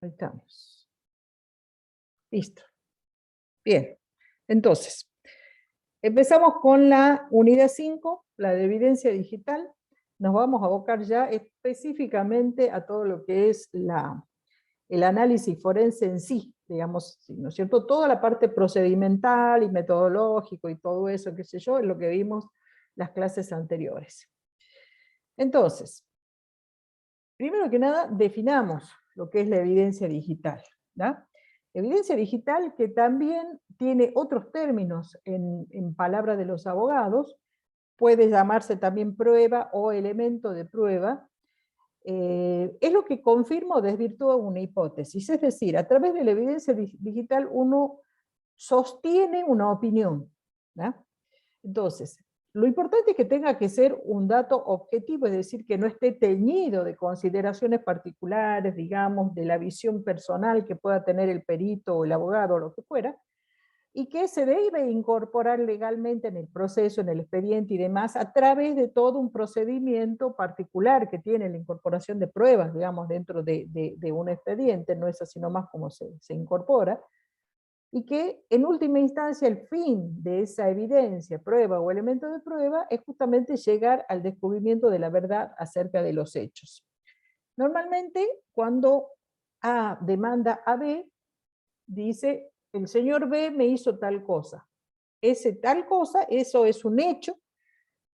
Ahí estamos. Listo. Bien. Entonces, empezamos con la unidad 5, la de evidencia digital. Nos vamos a abocar ya específicamente a todo lo que es el análisis forense en sí, digamos, ¿no es cierto? Toda la parte procedimental y metodológico y todo eso, qué sé yo, es lo que vimos las clases anteriores. Entonces, primero que nada, definamos lo que es la evidencia digital, ¿da? Evidencia digital que también tiene otros términos en palabras de los abogados, puede llamarse también prueba o elemento de prueba, es lo que confirma o desvirtúa una hipótesis, es decir, a través de la evidencia digital uno sostiene una opinión, ¿da? Entonces, lo importante es que tenga que ser un dato objetivo, es decir, que no esté teñido de consideraciones particulares, digamos, de la visión personal que pueda tener el perito o el abogado o lo que fuera, y que se debe incorporar legalmente en el proceso, en el expediente y demás, a través de todo un procedimiento particular que tiene la incorporación de pruebas, digamos, dentro de un expediente, no es así nomás como se incorpora, y que en última instancia el fin de esa evidencia, prueba o elemento de prueba es justamente llegar al descubrimiento de la verdad acerca de los hechos. Normalmente cuando A demanda a B, dice el señor B me hizo tal cosa. Ese tal cosa, eso es un hecho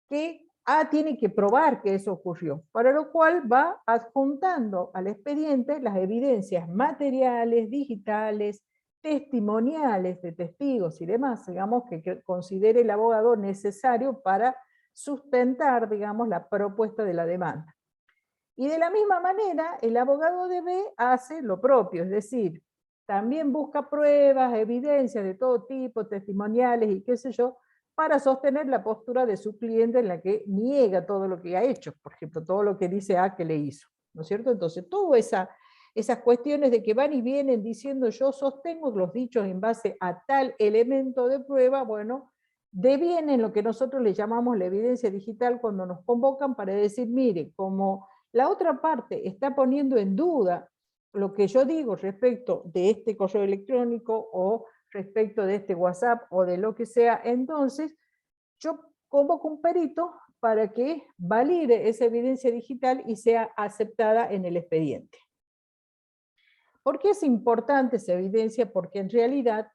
que A tiene que probar que eso ocurrió, para lo cual va adjuntando al expediente las evidencias materiales, digitales, testimoniales de testigos y demás, digamos, que considere el abogado necesario para sustentar, digamos, la propuesta de la demanda. Y de la misma manera, el abogado de B hace lo propio, es decir, también busca pruebas, evidencias de todo tipo, testimoniales y qué sé yo, para sostener la postura de su cliente en la que niega todo lo que ha hecho, por ejemplo, todo lo que dice A que le hizo, ¿no es cierto? Entonces, todas esas cuestiones de que van y vienen diciendo yo sostengo los dichos en base a tal elemento de prueba, bueno, devienen lo que nosotros le llamamos la evidencia digital cuando nos convocan para decir, mire, como la otra parte está poniendo en duda lo que yo digo respecto de este correo electrónico o respecto de este WhatsApp o de lo que sea, entonces yo convoco un perito para que valide esa evidencia digital y sea aceptada en el expediente. ¿Por qué es importante esa evidencia? Porque en realidad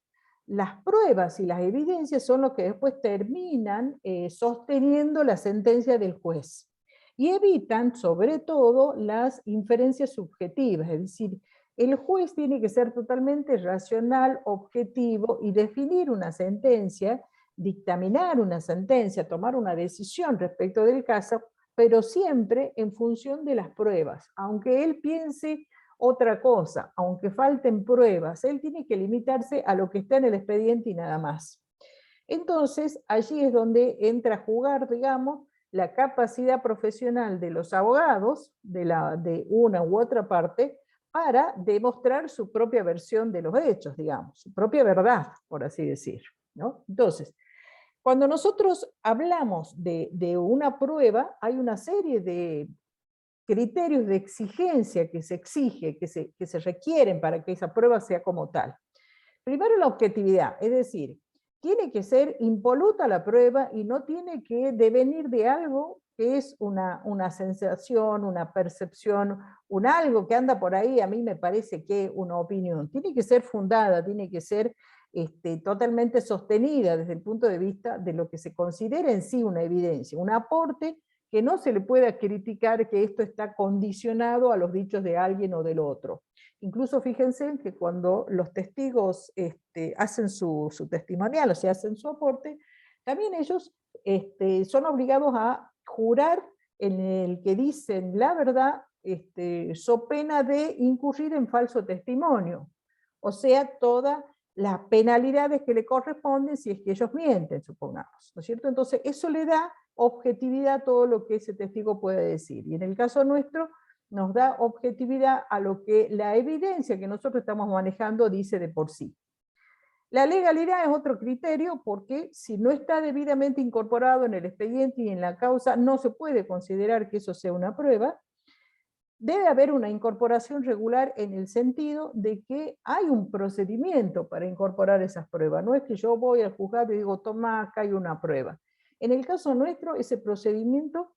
las pruebas y las evidencias son lo que después terminan sosteniendo la sentencia del juez. Y evitan, sobre todo, las inferencias subjetivas, es decir, el juez tiene que ser totalmente racional, objetivo y definir una sentencia, dictaminar una sentencia, tomar una decisión respecto del caso, pero siempre en función de las pruebas. Aunque él piense otra cosa, aunque falten pruebas, él tiene que limitarse a lo que está en el expediente y nada más. Entonces, allí es donde entra a jugar, digamos, la capacidad profesional de los abogados, de una u otra parte, para demostrar su propia versión de los hechos, digamos, su propia verdad, por así decir, ¿no? Entonces, cuando nosotros hablamos de una prueba, hay una serie de criterios de exigencia que se exige, que se requieren para que esa prueba sea como tal. Primero la objetividad, es decir, tiene que ser impoluta la prueba y no tiene que devenir de algo que es una sensación, una percepción, un algo que anda por ahí, a mí me parece que una opinión. Tiene que ser fundada, tiene que ser totalmente sostenida desde el punto de vista de lo que se considera en sí una evidencia, un aporte que no se le pueda criticar que esto está condicionado a los dichos de alguien o del otro. Incluso fíjense que cuando los testigos hacen su testimonial, o sea, hacen su aporte, también ellos son obligados a jurar en el que dicen la verdad, so pena de incurrir en falso testimonio. O sea, todas las penalidades que le corresponden si es que ellos mienten, supongamos, ¿no es cierto? Entonces, eso le da objetividad a todo lo que ese testigo puede decir. Y en el caso nuestro, nos da objetividad a lo que la evidencia que nosotros estamos manejando dice de por sí. La legalidad es otro criterio porque si no está debidamente incorporado en el expediente y en la causa, no se puede considerar que eso sea una prueba. debe haber una incorporación regular en el sentido de que hay un procedimiento para incorporar esas pruebas. No es que yo voy al juzgado y digo, toma, acá hay una prueba. En el caso nuestro, ese procedimiento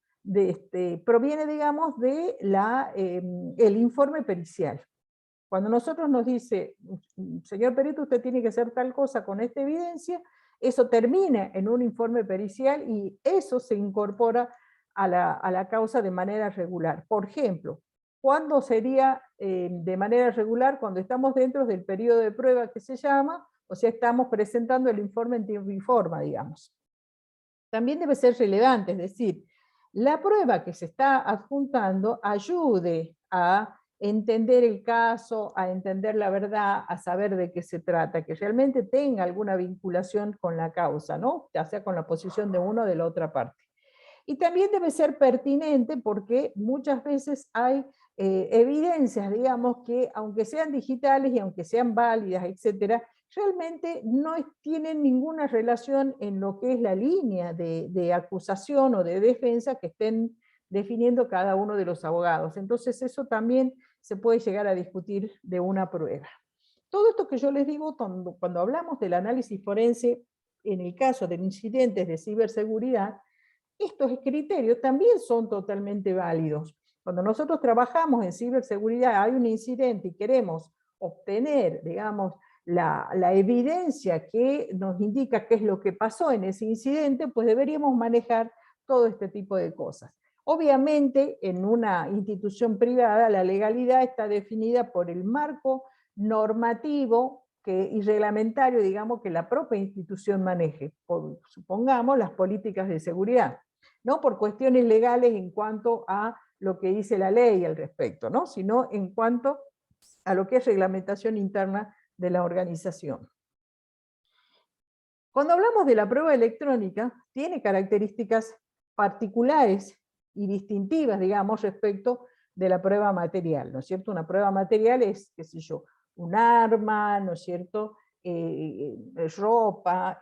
proviene, digamos, de el informe pericial. Cuando nosotros nos dice, señor perito, usted tiene que hacer tal cosa con esta evidencia, eso termina en un informe pericial y eso se incorpora a la causa de manera regular. Por ejemplo, ¿cuándo sería de manera regular? Cuando estamos dentro del periodo de prueba que se llama, o sea, estamos presentando el informe en tiempo y forma, digamos. También debe ser relevante, es decir, la prueba que se está adjuntando ayude a entender el caso, a entender la verdad, a saber de qué se trata, que realmente tenga alguna vinculación con la causa, ¿no? Ya sea con la posición de uno o de la otra parte. Y también debe ser pertinente porque muchas veces hay evidencias, digamos, que aunque sean digitales y aunque sean válidas, etcétera, realmente no tienen ninguna relación en lo que es la línea de acusación o de defensa que estén definiendo cada uno de los abogados. Entonces eso también se puede llegar a discutir de una prueba. Todo esto que yo les digo, cuando hablamos del análisis forense, en el caso de incidentes de ciberseguridad, estos criterios también son totalmente válidos. Cuando nosotros trabajamos en ciberseguridad, hay un incidente y queremos obtener, digamos, la evidencia que nos indica qué es lo que pasó en ese incidente, pues deberíamos manejar todo este tipo de cosas. Obviamente, en una institución privada, la legalidad está definida por el marco normativo y reglamentario, digamos, que la propia institución maneje, supongamos las políticas de seguridad, no por cuestiones legales en cuanto a lo que dice la ley al respecto, ¿no? Sino en cuanto a lo que es reglamentación interna de la organización. Cuando hablamos de la prueba electrónica, tiene características particulares y distintivas, digamos, respecto de la prueba material, ¿no es cierto? Una prueba material es, qué sé yo, un arma, ¿no es cierto?, ropa,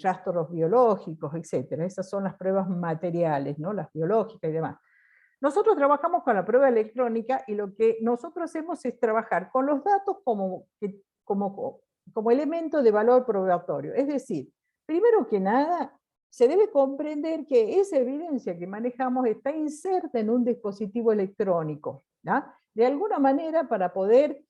rastros biológicos, etc. Esas son las pruebas materiales, ¿no?, las biológicas y demás. Nosotros trabajamos con la prueba electrónica y lo que nosotros hacemos es trabajar con los datos como elemento de valor probatorio. Es decir, primero que nada, se debe comprender que esa evidencia que manejamos está inserta en un dispositivo electrónico, ¿no? De alguna manera, para poder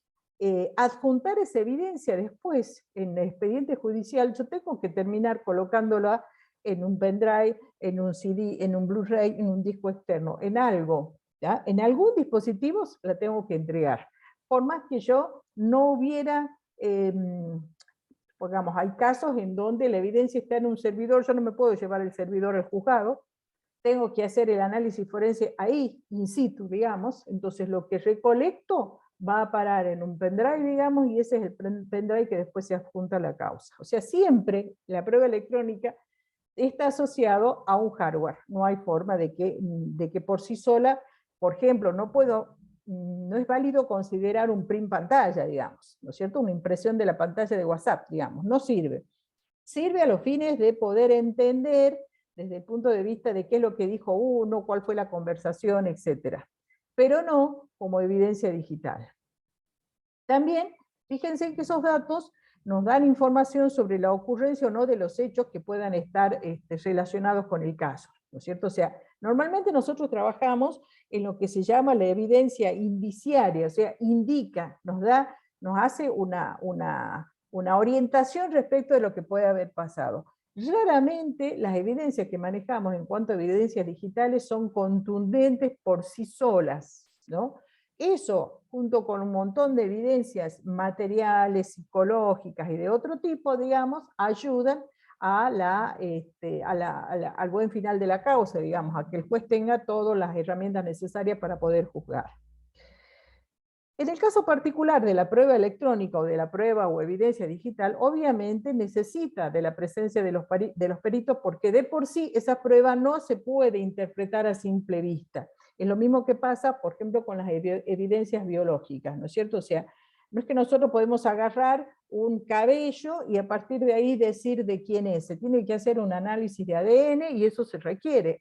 adjuntar esa evidencia después en el expediente judicial, yo tengo que terminar colocándola en un pendrive, en un CD, en un Blu-ray, en un disco externo, en algo, ¿ya? En algún dispositivo la tengo que entregar. Por más que yo no hubiera, digamos, hay casos en donde la evidencia está en un servidor, yo no me puedo llevar el servidor al juzgado, tengo que hacer el análisis forense ahí, in situ, digamos, entonces lo que recolecto va a parar en un pendrive, digamos, y ese es el pendrive que después se adjunta a la causa. O sea, siempre la prueba electrónica está asociado a un hardware. No hay forma de que por sí sola, por ejemplo, no es válido considerar un print pantalla, digamos, ¿no es cierto? Una impresión de la pantalla de WhatsApp, digamos, no sirve. Sirve a los fines de poder entender desde el punto de vista de qué es lo que dijo uno, cuál fue la conversación, etc. Pero no como evidencia digital. También, fíjense que esos datos nos dan información sobre la ocurrencia o no de los hechos que puedan estar relacionados con el caso, ¿no es cierto? O sea, normalmente nosotros trabajamos en lo que se llama la evidencia indiciaria, o sea, indica, nos hace una orientación respecto de lo que puede haber pasado. Raramente las evidencias que manejamos en cuanto a evidencias digitales son contundentes por sí solas, ¿no? Eso, junto con un montón de evidencias materiales, psicológicas y de otro tipo, digamos, ayudan al buen final de la causa, digamos, a que el juez tenga todas las herramientas necesarias para poder juzgar. En el caso particular de la prueba electrónica o de la prueba o evidencia digital, obviamente necesita de la presencia de los peritos porque de por sí esa prueba no se puede interpretar a simple vista. Es lo mismo que pasa, por ejemplo, con las evidencias biológicas, ¿no es cierto? O sea, no es que nosotros podemos agarrar un cabello y a partir de ahí decir de quién es. Se tiene que hacer un análisis de ADN y eso se requiere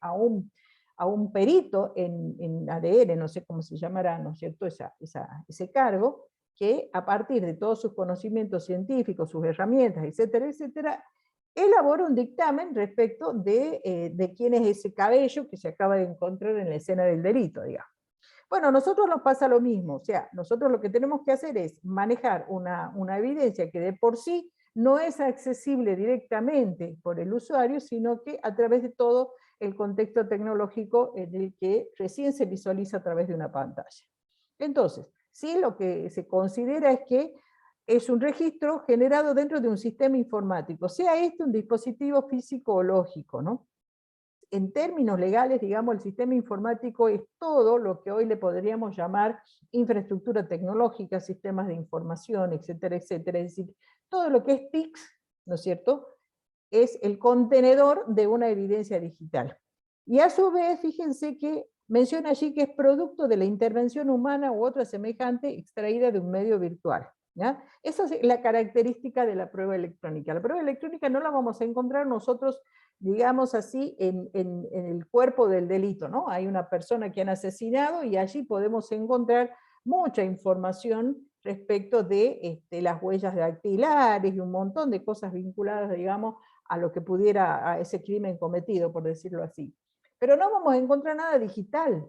a un perito en ADN, no sé cómo se llamará, ¿no es cierto?, ese cargo, que a partir de todos sus conocimientos científicos, sus herramientas, etcétera, etcétera, elabora un dictamen respecto de quién es ese cabello que se acaba de encontrar en la escena del delito, digamos. Bueno, a nosotros nos pasa lo mismo, o sea, nosotros lo que tenemos que hacer es manejar una evidencia que de por sí no es accesible directamente por el usuario, sino que a través de todo el contexto tecnológico en el que recién se visualiza a través de una pantalla. Entonces, sí, lo que se considera es que es un registro generado dentro de un sistema informático, sea este un dispositivo físico o lógico, ¿no? En términos legales, digamos, el sistema informático es todo lo que hoy le podríamos llamar infraestructura tecnológica, sistemas de información, etcétera, etcétera. Es decir, todo lo que es TICS, ¿no es cierto?, es el contenedor de una evidencia digital. Y a su vez, fíjense que menciona allí que es producto de la intervención humana u otra semejante extraída de un medio virtual. ¿Ya? Esa es la característica de la prueba electrónica. La prueba electrónica no la vamos a encontrar nosotros, digamos así, en el cuerpo del delito, ¿no? Hay una persona que han asesinado y allí podemos encontrar mucha información respecto de las huellas dactilares y un montón de cosas vinculadas, digamos, a lo que pudiera, a ese crimen cometido, por decirlo así. Pero no vamos a encontrar nada digital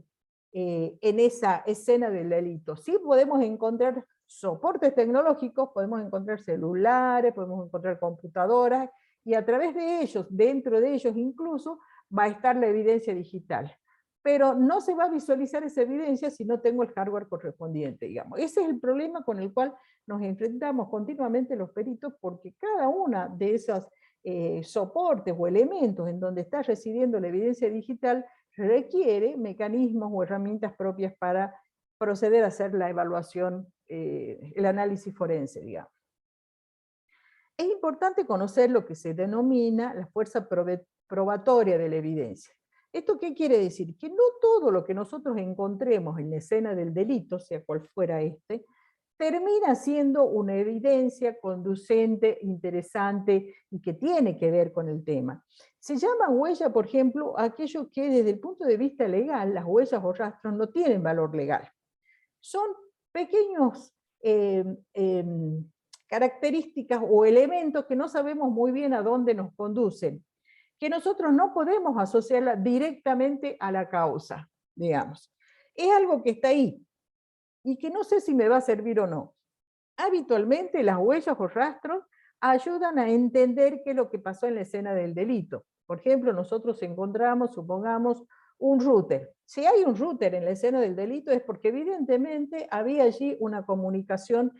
en esa escena del delito. Sí podemos encontrar soportes tecnológicos, podemos encontrar celulares, podemos encontrar computadoras, y a través de ellos, dentro de ellos incluso, va a estar la evidencia digital. Pero no se va a visualizar esa evidencia si no tengo el hardware correspondiente, digamos. Ese es el problema con el cual nos enfrentamos continuamente los peritos, porque cada una de esos soportes o elementos en donde está residiendo la evidencia digital requiere mecanismos o herramientas propias para proceder a hacer la evaluación, el análisis forense, digamos. Es importante conocer lo que se denomina la fuerza probatoria de la evidencia. ¿Esto qué quiere decir? Que no todo lo que nosotros encontremos en la escena del delito, sea cual fuera termina siendo una evidencia conducente, interesante y que tiene que ver con el tema. Se llama huella, por ejemplo, aquello que desde el punto de vista legal, las huellas o rastros no tienen valor legal. Son pequeños características o elementos que no sabemos muy bien a dónde nos conducen, que nosotros no podemos asociarla directamente a la causa, digamos. Es algo que está ahí, y que no sé si me va a servir o no. Habitualmente las huellas o rastros ayudan a entender qué es lo que pasó en la escena del delito. Por ejemplo, nosotros encontramos, supongamos, un router. Si hay un router en la escena del delito es porque evidentemente había allí una comunicación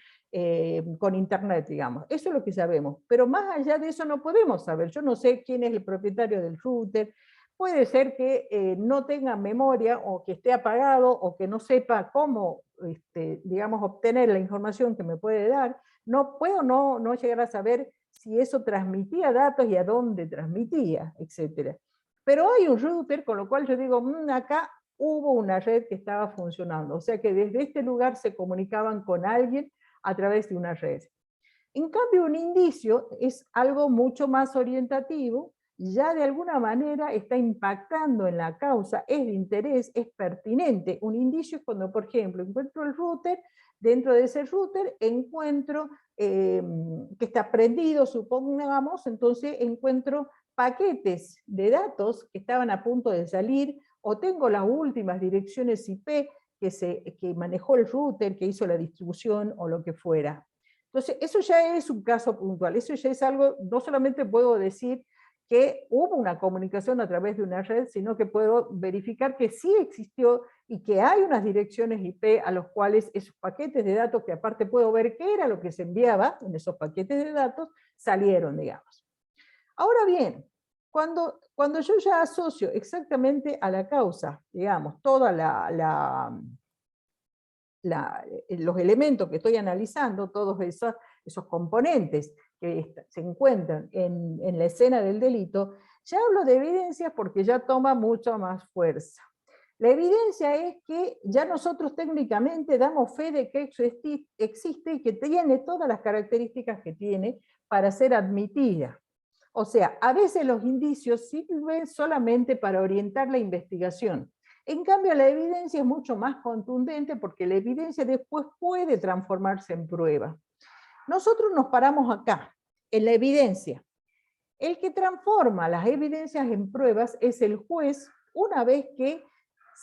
con internet, digamos. Eso es lo que sabemos. Pero más allá de eso no podemos saber. Yo no sé quién es el propietario del router. Puede ser que no tenga memoria o que esté apagado o que no sepa cómo, digamos, obtener la información que me puede dar. No puedo no llegar a saber si eso transmitía datos y a dónde transmitía, etc. Pero hay un router, con lo cual yo digo, acá hubo una red que estaba funcionando. O sea que desde este lugar se comunicaban con alguien a través de una red. En cambio, un indicio es algo mucho más orientativo, ya de alguna manera está impactando en la causa, es de interés, es pertinente. Un indicio es cuando, por ejemplo, encuentro el router, dentro de ese router encuentro que está prendido, supongamos, entonces encuentro paquetes de datos que estaban a punto de salir, o tengo las últimas direcciones IP que manejó el router, que hizo la distribución o lo que fuera. Entonces, eso ya es un caso puntual, eso ya es algo, no solamente puedo decir que hubo una comunicación a través de una red, sino que puedo verificar que sí existió y que hay unas direcciones IP a los cuales esos paquetes de datos, que aparte puedo ver qué era lo que se enviaba en esos paquetes de datos, salieron, digamos. Ahora bien, cuando yo ya asocio exactamente a la causa, digamos, toda los elementos que estoy analizando, todos esos componentes que se encuentran en la escena del delito, ya hablo de evidencias porque ya toma mucha más fuerza. La evidencia es que ya nosotros técnicamente damos fe de que eso existe y que tiene todas las características que tiene para ser admitida. O sea, a veces los indicios sirven solamente para orientar la investigación. En cambio, la evidencia es mucho más contundente porque la evidencia después puede transformarse en prueba. Nosotros nos paramos acá, en la evidencia. El que transforma las evidencias en pruebas es el juez una vez que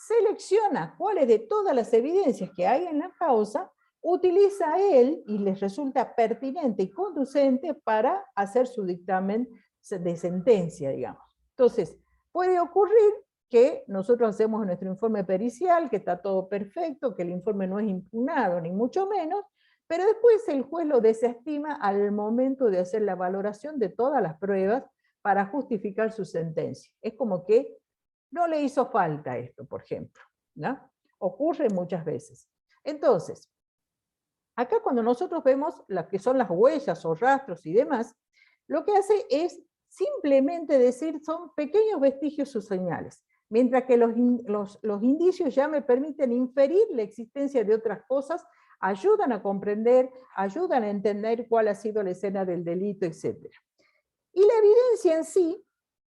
selecciona cuáles de todas las evidencias que hay en la causa utiliza a él y les resulta pertinente y conducente para hacer su dictamen de sentencia, digamos. Entonces, puede ocurrir que nosotros hacemos nuestro informe pericial, que está todo perfecto, que el informe no es impugnado, ni mucho menos, pero después el juez lo desestima al momento de hacer la valoración de todas las pruebas para justificar su sentencia. Es como que no le hizo falta esto, por ejemplo, ¿no? Ocurre muchas veces. Entonces, acá cuando nosotros vemos las que son las huellas o rastros y demás, lo que hace es simplemente decir son pequeños vestigios o señales, mientras que los indicios ya me permiten inferir la existencia de otras cosas, ayudan a comprender, ayudan a entender cuál ha sido la escena del delito, etc. Y la evidencia en sí,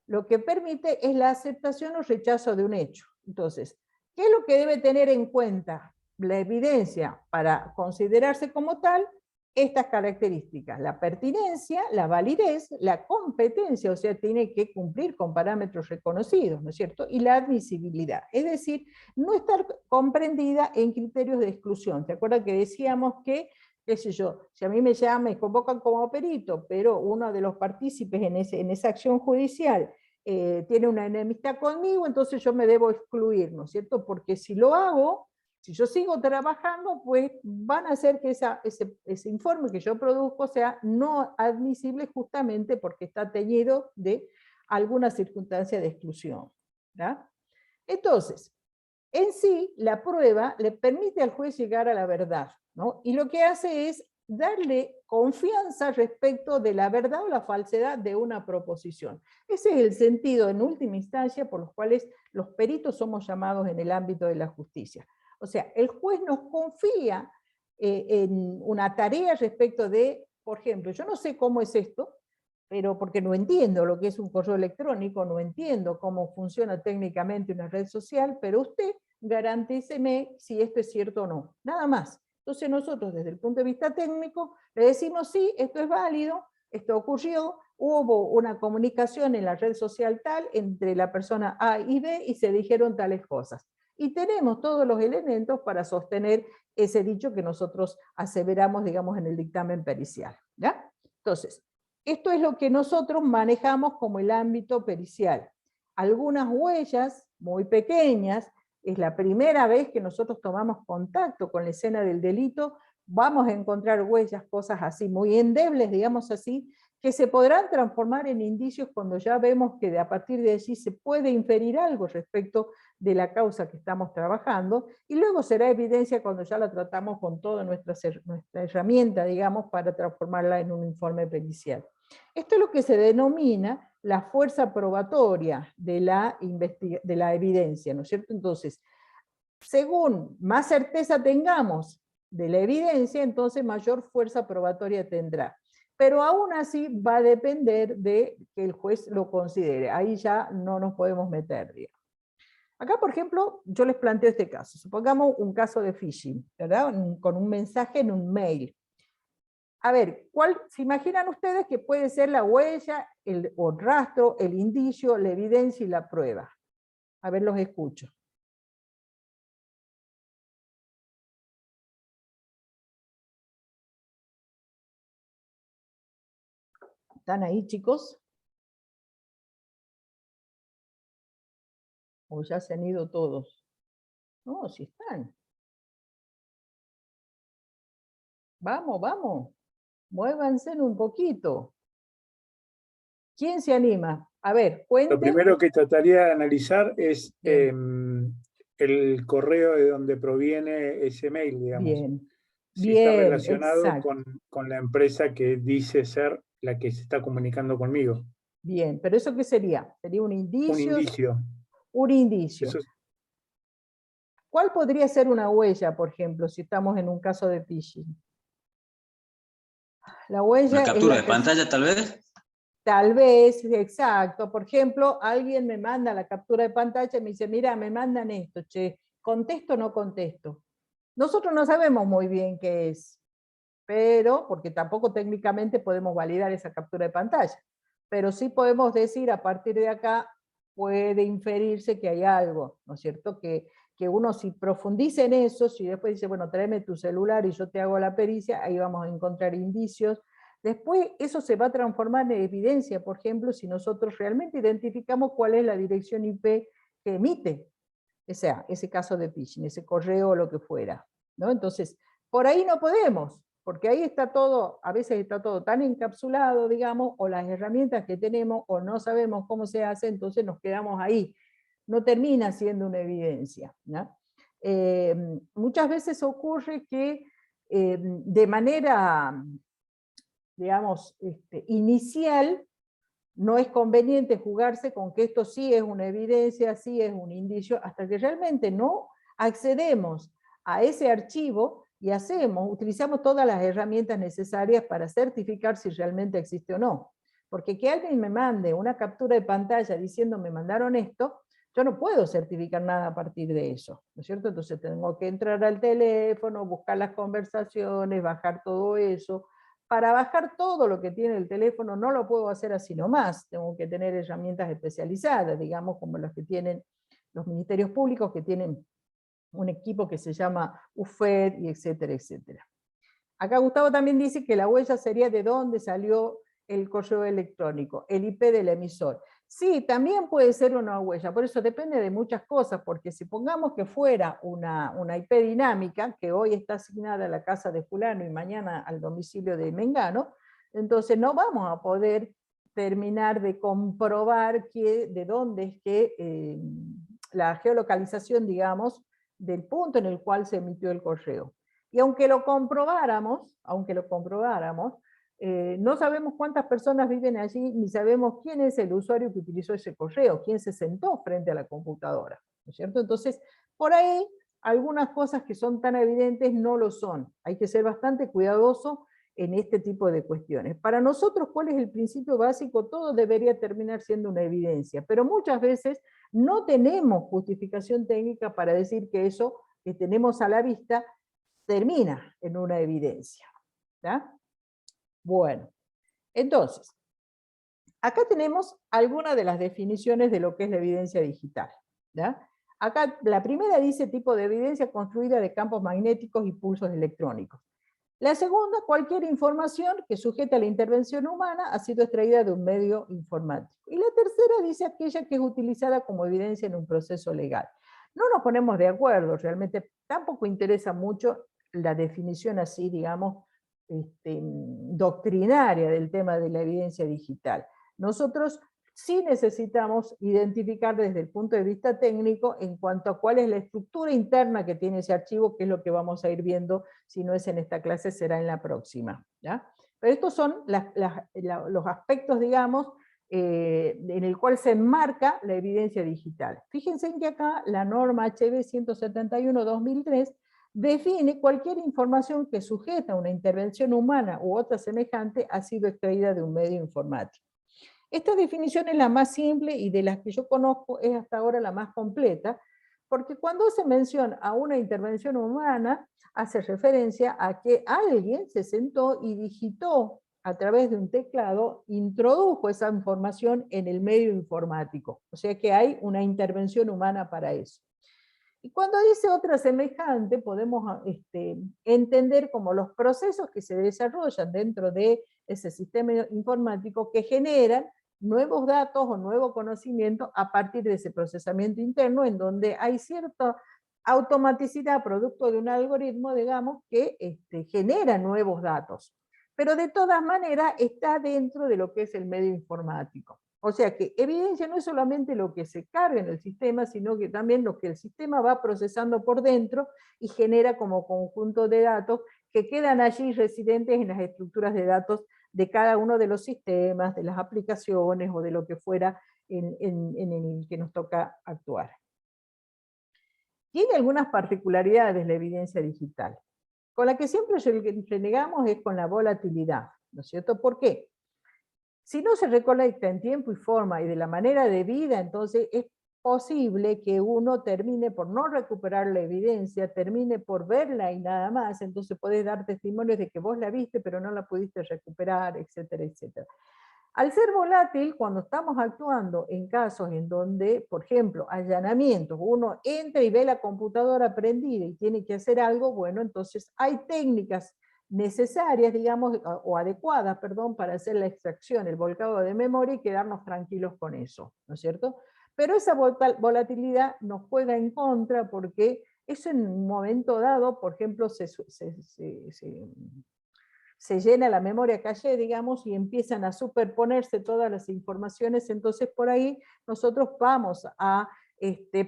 lo que permite es la aceptación o rechazo de un hecho. Entonces, ¿qué es lo que debe tener en cuenta la evidencia para considerarse como tal? Estas características, la pertinencia, la validez, la competencia, o sea, tiene que cumplir con parámetros reconocidos, ¿no es cierto? Y la admisibilidad, es decir, no estar comprendida en criterios de exclusión. ¿Te acuerdas que decíamos que, qué sé yo, si a mí me llaman, me convocan como perito, pero uno de los partícipes en esa acción judicial tiene una enemistad conmigo, entonces yo me debo excluir, ¿no es cierto? Porque si lo hago, si yo sigo trabajando, pues van a hacer que ese informe que yo produzco sea no admisible justamente porque está teñido de alguna circunstancia de exclusión, ¿verdad? Entonces, en sí, la prueba le permite al juez llegar a la verdad, ¿no? Y lo que hace es darle confianza respecto de la verdad o la falsedad de una proposición. Ese es el sentido, en última instancia, por los cuales los peritos somos llamados en el ámbito de la justicia. O sea, el juez nos confía en una tarea respecto de, por ejemplo, yo no sé cómo es esto, pero porque no entiendo lo que es un correo electrónico, no entiendo cómo funciona técnicamente una red social, pero usted garantíceme si esto es cierto o no, nada más. Entonces nosotros desde el punto de vista técnico le decimos sí, esto es válido, esto ocurrió, hubo una comunicación en la red social tal entre la persona A y B y se dijeron tales cosas. Y tenemos todos los elementos para sostener ese dicho que nosotros aseveramos, digamos, en el dictamen pericial, ¿ya? Entonces, esto es lo que nosotros manejamos como el ámbito pericial. Algunas huellas muy pequeñas, es la primera vez que nosotros tomamos contacto con la escena del delito, vamos a encontrar huellas, cosas así, muy endebles, digamos así, que se podrán transformar en indicios cuando ya vemos que a partir de allí se puede inferir algo respecto de la causa que estamos trabajando, y luego será evidencia cuando ya la tratamos con toda nuestra herramienta, digamos, para transformarla en un informe pericial. Esto es lo que se denomina la fuerza probatoria de la evidencia, ¿no es cierto? Entonces, según más certeza tengamos de la evidencia, entonces mayor fuerza probatoria tendrá. Pero aún así va a depender de que el juez lo considere. Ahí ya no nos podemos meter, digamos. Acá, por ejemplo, yo les planteo este caso. Supongamos un caso de phishing, ¿verdad? Con un mensaje en un mail. A ver, ¿se imaginan ustedes que puede ser la huella, o rastro, el indicio, la evidencia y la prueba? A ver, los escucho. ¿Están ahí, chicos? ¿O ya se han ido todos? No, sí están. Vamos, vamos. Muévanse un poquito. ¿Quién se anima? A ver, cuenten. Lo primero que trataría de analizar es el correo de donde proviene ese mail, digamos. Bien. Si está relacionado con la empresa que dice ser la que se está comunicando conmigo. Bien, pero ¿eso qué sería? ¿Sería un indicio? Un indicio. Un indicio. Eso... ¿Cuál podría ser una huella, por ejemplo, si estamos en un caso de phishing? La huella. ¿Una captura de pantalla, tal vez? Tal vez, exacto. Por ejemplo, alguien me manda la captura de pantalla y me dice, mira, me mandan esto, che, ¿contesto o no contesto? Nosotros no sabemos muy bien qué es, pero, porque tampoco técnicamente podemos validar esa captura de pantalla, pero sí podemos decir, a partir de acá, puede inferirse que hay algo, ¿no es cierto? Que uno si profundiza en eso, si después dice, bueno, tráeme tu celular y yo te hago la pericia, ahí vamos a encontrar indicios. Después eso se va a transformar en evidencia, por ejemplo, si nosotros realmente identificamos cuál es la dirección IP que emite ese caso de phishing, ese correo o lo que fuera, ¿no? Entonces, por ahí no podemos, porque ahí está todo, a veces está todo tan encapsulado, digamos, o las herramientas que tenemos, o no sabemos cómo se hace, entonces nos quedamos ahí. No termina siendo una evidencia, ¿no? Muchas veces ocurre que de manera, digamos, inicial, no es conveniente jugarse con que esto sí es una evidencia, sí es un indicio, hasta que realmente no accedemos a ese archivo y utilizamos todas las herramientas necesarias para certificar si realmente existe o no. Porque que alguien me mande una captura de pantalla diciendo me mandaron esto, yo no puedo certificar nada a partir de eso, ¿no es cierto? Entonces tengo que entrar al teléfono, buscar las conversaciones, bajar todo eso. Para bajar todo lo que tiene el teléfono no lo puedo hacer así nomás, tengo que tener herramientas especializadas, digamos, como las que tienen los ministerios públicos, que tienen un equipo que se llama UFED, y etcétera, etcétera. Acá Gustavo también dice que la huella sería de dónde salió el correo electrónico, el IP del emisor. Sí, también puede ser una huella, por eso depende de muchas cosas, porque si pongamos que fuera una IP dinámica, que hoy está asignada a la casa de fulano y mañana al domicilio de Mengano, entonces no vamos a poder terminar de comprobar de dónde es que la geolocalización, digamos, del punto en el cual se emitió el correo. Y aunque lo comprobáramos, no sabemos cuántas personas viven allí, ni sabemos quién es el usuario que utilizó ese correo, quién se sentó frente a la computadora, ¿no es cierto? Entonces, por ahí, algunas cosas que son tan evidentes no lo son. Hay que ser bastante cuidadoso en este tipo de cuestiones. Para nosotros, ¿cuál es el principio básico? Todo debería terminar siendo una evidencia, pero muchas veces no tenemos justificación técnica para decir que eso que tenemos a la vista termina en una evidencia. ¿Ya? Bueno, entonces, acá tenemos algunas de las definiciones de lo que es la evidencia digital. ¿Ya? Acá la primera dice tipo de evidencia construida de campos magnéticos y pulsos electrónicos. La segunda, cualquier información que sujeta a la intervención humana ha sido extraída de un medio informático. Y la tercera dice aquella que es utilizada como evidencia en un proceso legal. No nos ponemos de acuerdo, realmente tampoco interesa mucho la definición así, digamos, doctrinaria del tema de la evidencia digital. Nosotros sí necesitamos identificar desde el punto de vista técnico en cuanto a cuál es la estructura interna que tiene ese archivo, que es lo que vamos a ir viendo, si no es en esta clase será en la próxima. ¿Ya? Pero estos son los aspectos, digamos, en el cual se enmarca la evidencia digital. Fíjense en que acá la norma HB 171-2003 define cualquier información que sujeta a una intervención humana u otra semejante ha sido extraída de un medio informático. Esta definición es la más simple y de las que yo conozco es hasta ahora la más completa, porque cuando se menciona a una intervención humana, hace referencia a que alguien se sentó y digitó a través de un teclado, introdujo esa información en el medio informático. O sea que hay una intervención humana para eso. Y cuando dice otra semejante, podemos entender como los procesos que se desarrollan dentro de ese sistema informático que generan nuevos datos o nuevo conocimiento a partir de ese procesamiento interno, en donde hay cierta automaticidad producto de un algoritmo, digamos, que genera nuevos datos. Pero de todas maneras está dentro de lo que es el medio informático. O sea que evidencia no es solamente lo que se carga en el sistema, sino que también lo que el sistema va procesando por dentro y genera como conjunto de datos que quedan allí residentes en las estructuras de datos de cada uno de los sistemas, de las aplicaciones o de lo que fuera en el que nos toca actuar. Tiene algunas particularidades la evidencia digital. Con la que siempre renegamos es con la volatilidad, ¿no es cierto? ¿Por qué? Si no se recolecta en tiempo y forma y de la manera debida, entonces es posible que uno termine por no recuperar la evidencia, termine por verla y nada más, entonces podés dar testimonios de que vos la viste pero no la pudiste recuperar, etcétera, etcétera. Al ser volátil, cuando estamos actuando en casos en donde, por ejemplo, allanamientos, uno entra y ve la computadora prendida y tiene que hacer algo, bueno, entonces hay técnicas necesarias, digamos, o adecuadas, perdón, para hacer la extracción, el volcado de memoria y quedarnos tranquilos con eso, ¿no es cierto? Pero esa volatilidad nos juega en contra porque eso en un momento dado, por ejemplo, se llena la memoria caché, digamos, y empiezan a superponerse todas las informaciones, entonces por ahí nosotros vamos a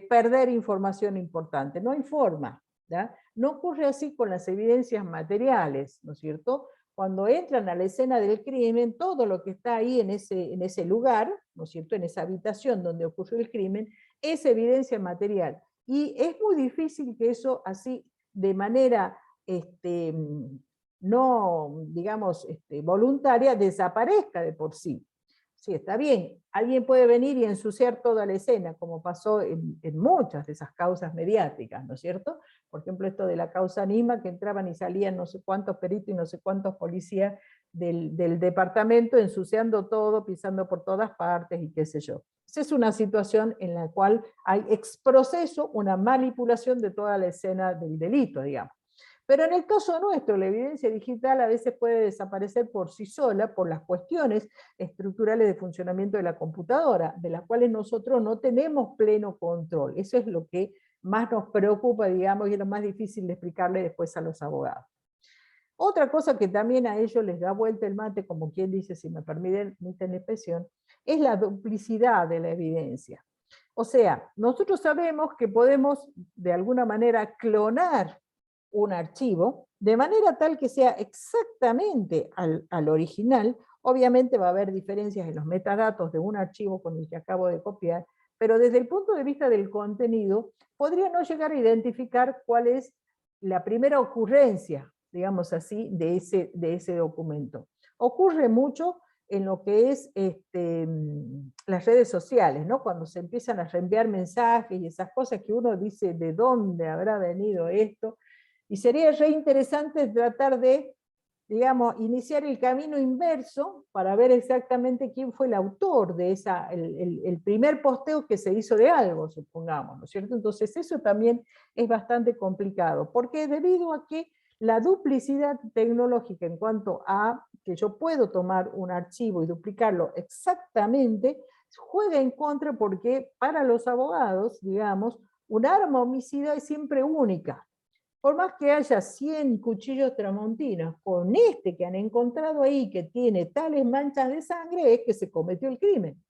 perder información importante. No hay forma, ¿ya? No ocurre así con las evidencias materiales, ¿no es cierto? Cuando entran a la escena del crimen, todo lo que está ahí en ese lugar, ¿no es cierto?, en esa habitación donde ocurrió el crimen, es evidencia material. Y es muy difícil que eso así, de manera no, digamos, voluntaria, desaparezca de por sí. Sí, está bien, alguien puede venir y ensuciar toda la escena, como pasó en muchas de esas causas mediáticas, ¿no es cierto? Por ejemplo, esto de la causa Nima, que entraban y salían no sé cuántos peritos y no sé cuántos policías del departamento, ensuciando todo, pisando por todas partes y qué sé yo. Esa es una situación en la cual hay ex proceso una manipulación de toda la escena del delito, digamos. Pero en el caso nuestro, la evidencia digital a veces puede desaparecer por sí sola por las cuestiones estructurales de funcionamiento de la computadora, de las cuales nosotros no tenemos pleno control. Eso es lo que más nos preocupa, digamos, y es lo más difícil de explicarle después a los abogados. Otra cosa que también a ellos les da vuelta el mate, como quien dice, si me permiten la expresión, es la duplicidad de la evidencia. O sea, nosotros sabemos que podemos de alguna manera clonar un archivo, de manera tal que sea exactamente al original. Obviamente va a haber diferencias en los metadatos de un archivo con el que acabo de copiar, pero desde el punto de vista del contenido, podría no llegar a identificar cuál es la primera ocurrencia, digamos así, de ese documento. Ocurre mucho en lo que es las redes sociales, ¿no? Cuando se empiezan a reenviar mensajes y esas cosas que uno dice, ¿de dónde habrá venido esto? Y sería re interesante tratar de, digamos, iniciar el camino inverso para ver exactamente quién fue el autor de el primer posteo que se hizo de algo, supongamos, ¿no es cierto? Entonces eso también es bastante complicado, porque debido a que la duplicidad tecnológica en cuanto a que yo puedo tomar un archivo y duplicarlo exactamente, juega en contra porque para los abogados, digamos, un arma homicida es siempre única. Por más que haya 100 cuchillos tramontinos, con este que han encontrado ahí, que tiene tales manchas de sangre, es que se cometió el crimen.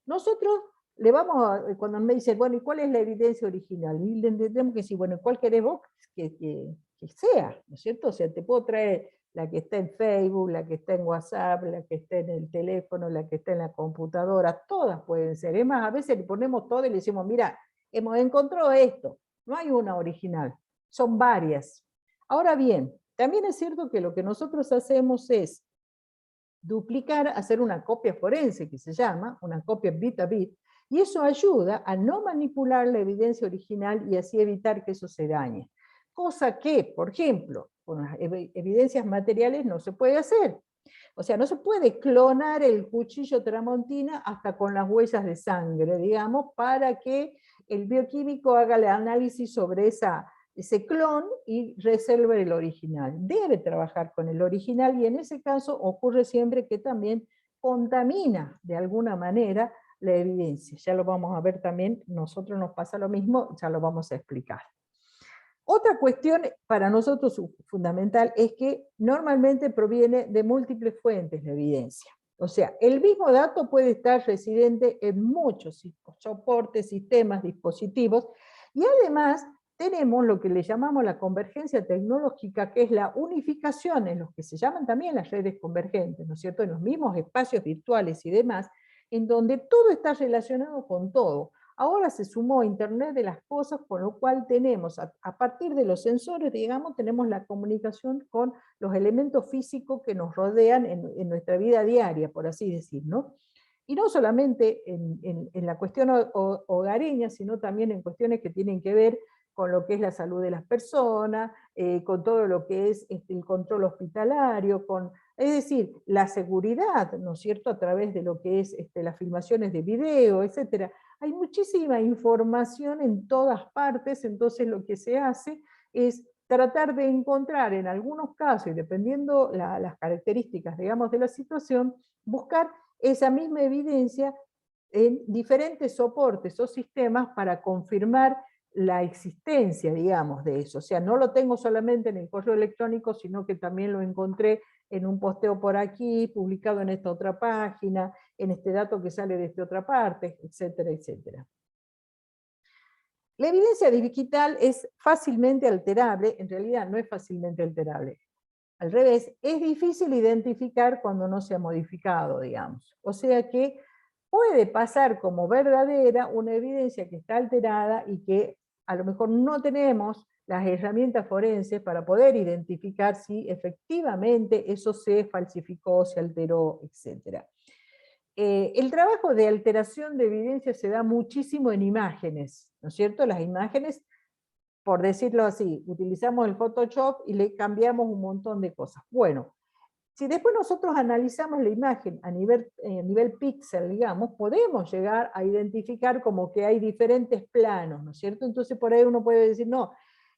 Nosotros le vamos a, cuando me dicen, bueno, ¿y cuál es la evidencia original? Y le entendemos que sí, bueno, ¿cuál querés vos que sea? ¿No es cierto? O sea, te puedo traer la que está en Facebook, la que está en WhatsApp, la que está en el teléfono, la que está en la computadora, todas pueden ser. Es más, a veces le ponemos todo y le decimos, mira, hemos encontrado esto, no hay una original, son varias. Ahora bien, también es cierto que lo que nosotros hacemos es duplicar, hacer una copia forense, que se llama, una copia bit a bit, y eso ayuda a no manipular la evidencia original y así evitar que eso se dañe. Cosa que, por ejemplo, con las evidencias materiales no se puede hacer. O sea, no se puede clonar el cuchillo tramontina hasta con las huellas de sangre, digamos, para que el bioquímico haga el análisis sobre ese clon y resuelve el original. Debe trabajar con el original y en ese caso ocurre siempre que también contamina de alguna manera la evidencia. Ya lo vamos a ver también, nosotros nos pasa lo mismo, ya lo vamos a explicar. Otra cuestión para nosotros fundamental es que normalmente proviene de múltiples fuentes la evidencia. O sea, el mismo dato puede estar residente en muchos soportes, sistemas, dispositivos, y además tenemos lo que le llamamos la convergencia tecnológica, que es la unificación en los que se llaman también las redes convergentes, ¿no es cierto?, en los mismos espacios virtuales y demás, en donde todo está relacionado con todo. Ahora se sumó Internet de las cosas, con lo cual tenemos, a partir de los sensores, digamos, tenemos la comunicación con los elementos físicos que nos rodean en nuestra vida diaria, por así decir, ¿no? Y no solamente en la cuestión hogareña, sino también en cuestiones que tienen que ver con lo que es la salud de las personas, con todo lo que es el control hospitalario, es decir, la seguridad, ¿no es cierto?, a través de lo que es las filmaciones de video, etcétera. Hay muchísima información en todas partes, entonces lo que se hace es tratar de encontrar en algunos casos, y dependiendo las características, digamos, de la situación, buscar esa misma evidencia en diferentes soportes o sistemas para confirmar la existencia, digamos, de eso. O sea, no lo tengo solamente en el correo electrónico, sino que también lo encontré en un posteo por aquí, publicado en esta otra página, en este dato que sale de esta otra parte, etcétera, etcétera. La evidencia digital es fácilmente alterable, en realidad no es fácilmente alterable. Al revés, es difícil identificar cuando no se ha modificado, digamos. O sea que puede pasar como verdadera una evidencia que está alterada y que a lo mejor no tenemos las herramientas forenses para poder identificar si efectivamente eso se falsificó, se alteró, etc. El trabajo de alteración de evidencia se da muchísimo en imágenes, ¿no es cierto? Las imágenes, por decirlo así, utilizamos el Photoshop y le cambiamos un montón de cosas. Bueno, si después nosotros analizamos la imagen a nivel píxel, digamos, podemos llegar a identificar como que hay diferentes planos, ¿no es cierto? Entonces por ahí uno puede decir, no,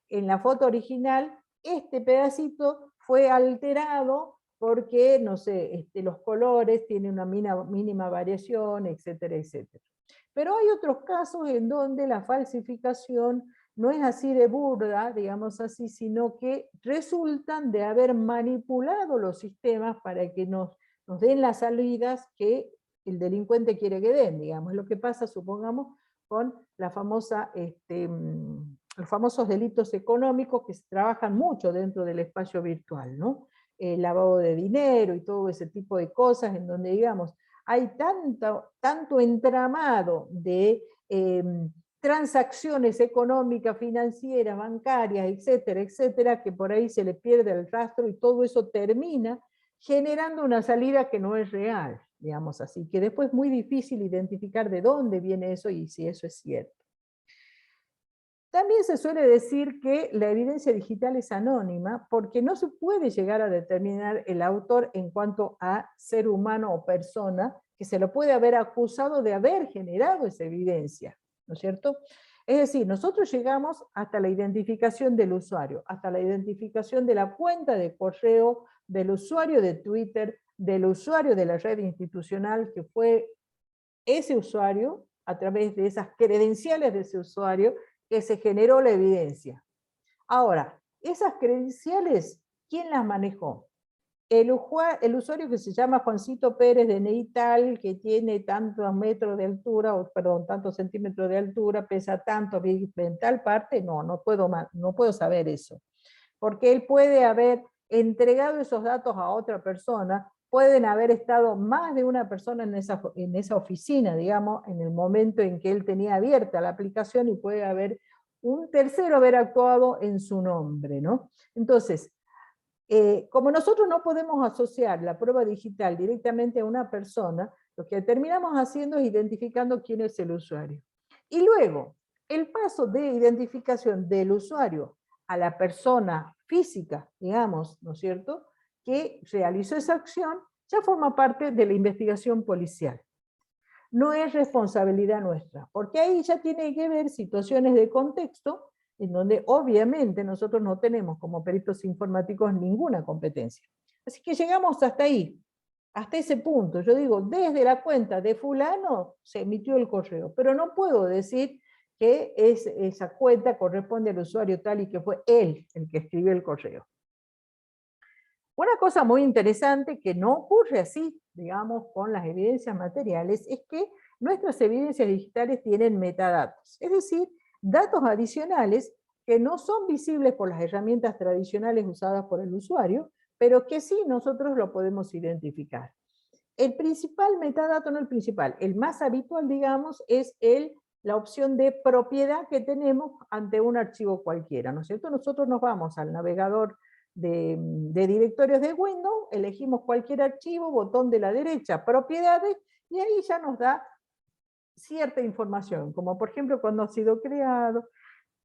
en la foto original este pedacito fue alterado porque, no sé, los colores tienen una mínima variación, etcétera, etcétera. Pero hay otros casos en donde la falsificación no es así de burda, digamos así, sino que resultan de haber manipulado los sistemas para que nos den las salidas que el delincuente quiere que den, digamos. Lo que pasa, supongamos, con la famosa, los famosos delitos económicos que se trabajan mucho dentro del espacio virtual, ¿no? El lavado de dinero y todo ese tipo de cosas, en donde, digamos, hay tanto entramado de transacciones económicas, financieras, bancarias, etcétera, etcétera, que por ahí se le pierde el rastro y todo eso termina generando una salida que no es real, digamos así, que después es muy difícil identificar de dónde viene eso y si eso es cierto. También se suele decir que la evidencia digital es anónima porque no se puede llegar a determinar el autor en cuanto a ser humano o persona, que se lo puede haber acusado de haber generado esa evidencia, ¿no es cierto? Es decir, nosotros llegamos hasta la identificación del usuario, hasta la identificación de la cuenta de correo, del usuario de Twitter, del usuario de la red institucional, que fue ese usuario, a través de esas credenciales de ese usuario, que se generó la evidencia. Ahora, esas credenciales, ¿quién las manejó? El usuario que se llama Juancito Pérez de Neital, que tiene tantos metros de altura, o perdón, tantos centímetros de altura, pesa tanto, vive en tal parte, no puedo saber eso. Porque él puede haber entregado esos datos a otra persona, pueden haber estado más de una persona en esa oficina, digamos, en el momento en que él tenía abierta la aplicación, y puede haber un tercero haber actuado en su nombre, ¿no? Entonces, como nosotros no podemos asociar la prueba digital directamente a una persona, lo que terminamos haciendo es identificando quién es el usuario. Y luego, el paso de identificación del usuario a la persona física, digamos, ¿no es cierto?, que realizó esa acción, ya forma parte de la investigación policial. No es responsabilidad nuestra, porque ahí ya tiene que ver situaciones de contexto en donde obviamente nosotros no tenemos como peritos informáticos ninguna competencia. Así que llegamos hasta ahí, hasta ese punto. Yo digo, desde la cuenta de fulano se emitió el correo, pero no puedo decir que esa cuenta corresponde al usuario tal y que fue él el que escribió el correo. Una cosa muy interesante que no ocurre así, digamos, con las evidencias materiales, es que nuestras evidencias digitales tienen metadatos, es decir, datos adicionales que no son visibles por las herramientas tradicionales usadas por el usuario, pero que sí nosotros lo podemos identificar. El principal metadato, no el principal, el más habitual, digamos, es la opción de propiedad que tenemos ante un archivo cualquiera, ¿no es cierto? Nosotros nos vamos al navegador de directorios de Windows, elegimos cualquier archivo, botón de la derecha, propiedades, y ahí ya nos da cierta información, como por ejemplo cuando ha sido creado,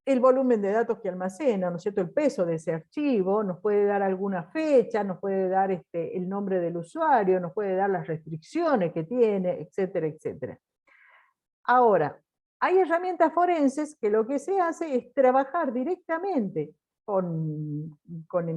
el volumen de datos que almacena, ¿no es cierto? El peso de ese archivo, nos puede dar alguna fecha, nos puede dar el nombre del usuario, nos puede dar las restricciones que tiene, etcétera, etcétera. Ahora, hay herramientas forenses que lo que se hace es trabajar directamente con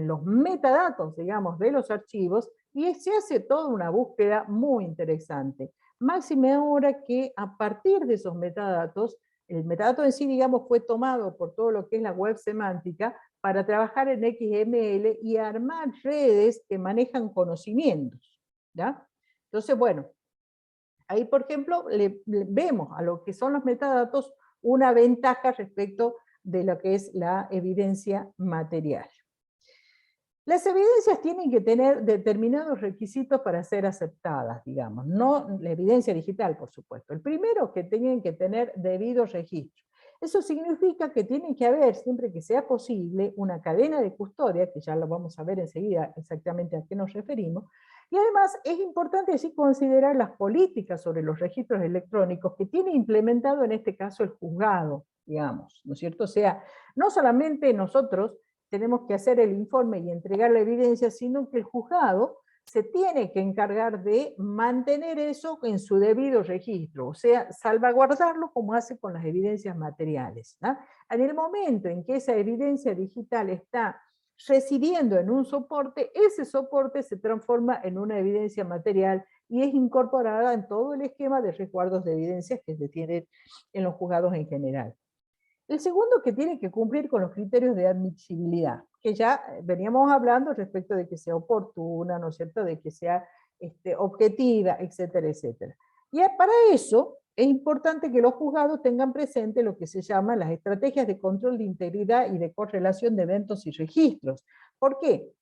los metadatos, digamos, de los archivos, y se hace toda una búsqueda muy interesante. Máxime ahora que a partir de esos metadatos, el metadato en sí, digamos, fue tomado por todo lo que es la web semántica para trabajar en XML y armar redes que manejan conocimientos, ¿ya? Entonces, bueno, ahí, por ejemplo, vemos a lo que son los metadatos una ventaja respecto de lo que es la evidencia material. Las evidencias tienen que tener determinados requisitos para ser aceptadas, digamos, no la evidencia digital, por supuesto. El primero, que tienen que tener debido registro. Eso significa que tiene que haber, siempre que sea posible, una cadena de custodia, que ya lo vamos a ver enseguida exactamente a qué nos referimos, y además es importante así considerar las políticas sobre los registros electrónicos que tiene implementado en este caso el juzgado, digamos, ¿no es cierto? O sea, no solamente nosotros tenemos que hacer el informe y entregar la evidencia, sino que el juzgado se tiene que encargar de mantener eso en su debido registro, o sea, salvaguardarlo como hace con las evidencias materiales, ¿no? En el momento en que esa evidencia digital está residiendo en un soporte, ese soporte se transforma en una evidencia material y es incorporada en todo el esquema de resguardos de evidencias que se tienen en los juzgados en general. El segundo, que tiene que cumplir con los criterios de admisibilidad, que ya veníamos hablando respecto de que sea oportuna, ¿no es cierto?, de que sea objetiva, etcétera, etcétera. Y para eso es importante que los juzgados tengan presente lo que se llama las estrategias de control de integridad y de correlación de eventos y registros. ¿Por qué?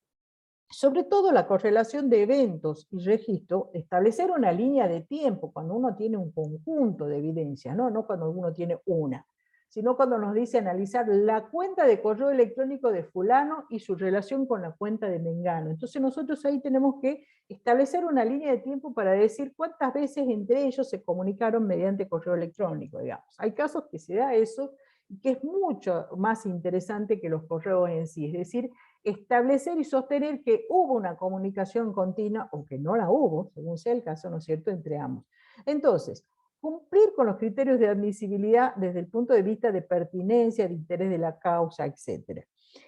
Sobre todo la correlación de eventos y registro, establecer una línea de tiempo cuando uno tiene un conjunto de evidencias, no cuando uno tiene una, sino cuando nos dice analizar la cuenta de correo electrónico de fulano y su relación con la cuenta de mengano. Entonces nosotros ahí tenemos que establecer una línea de tiempo para decir cuántas veces entre ellos se comunicaron mediante correo electrónico, digamos. Hay casos que se da eso, y que es mucho más interesante que los correos en sí, es decir, establecer y sostener que hubo una comunicación continua o que no la hubo, según sea el caso, ¿no es cierto?, entre ambos. Entonces, cumplir con los criterios de admisibilidad desde el punto de vista de pertinencia, de interés de la causa, etc.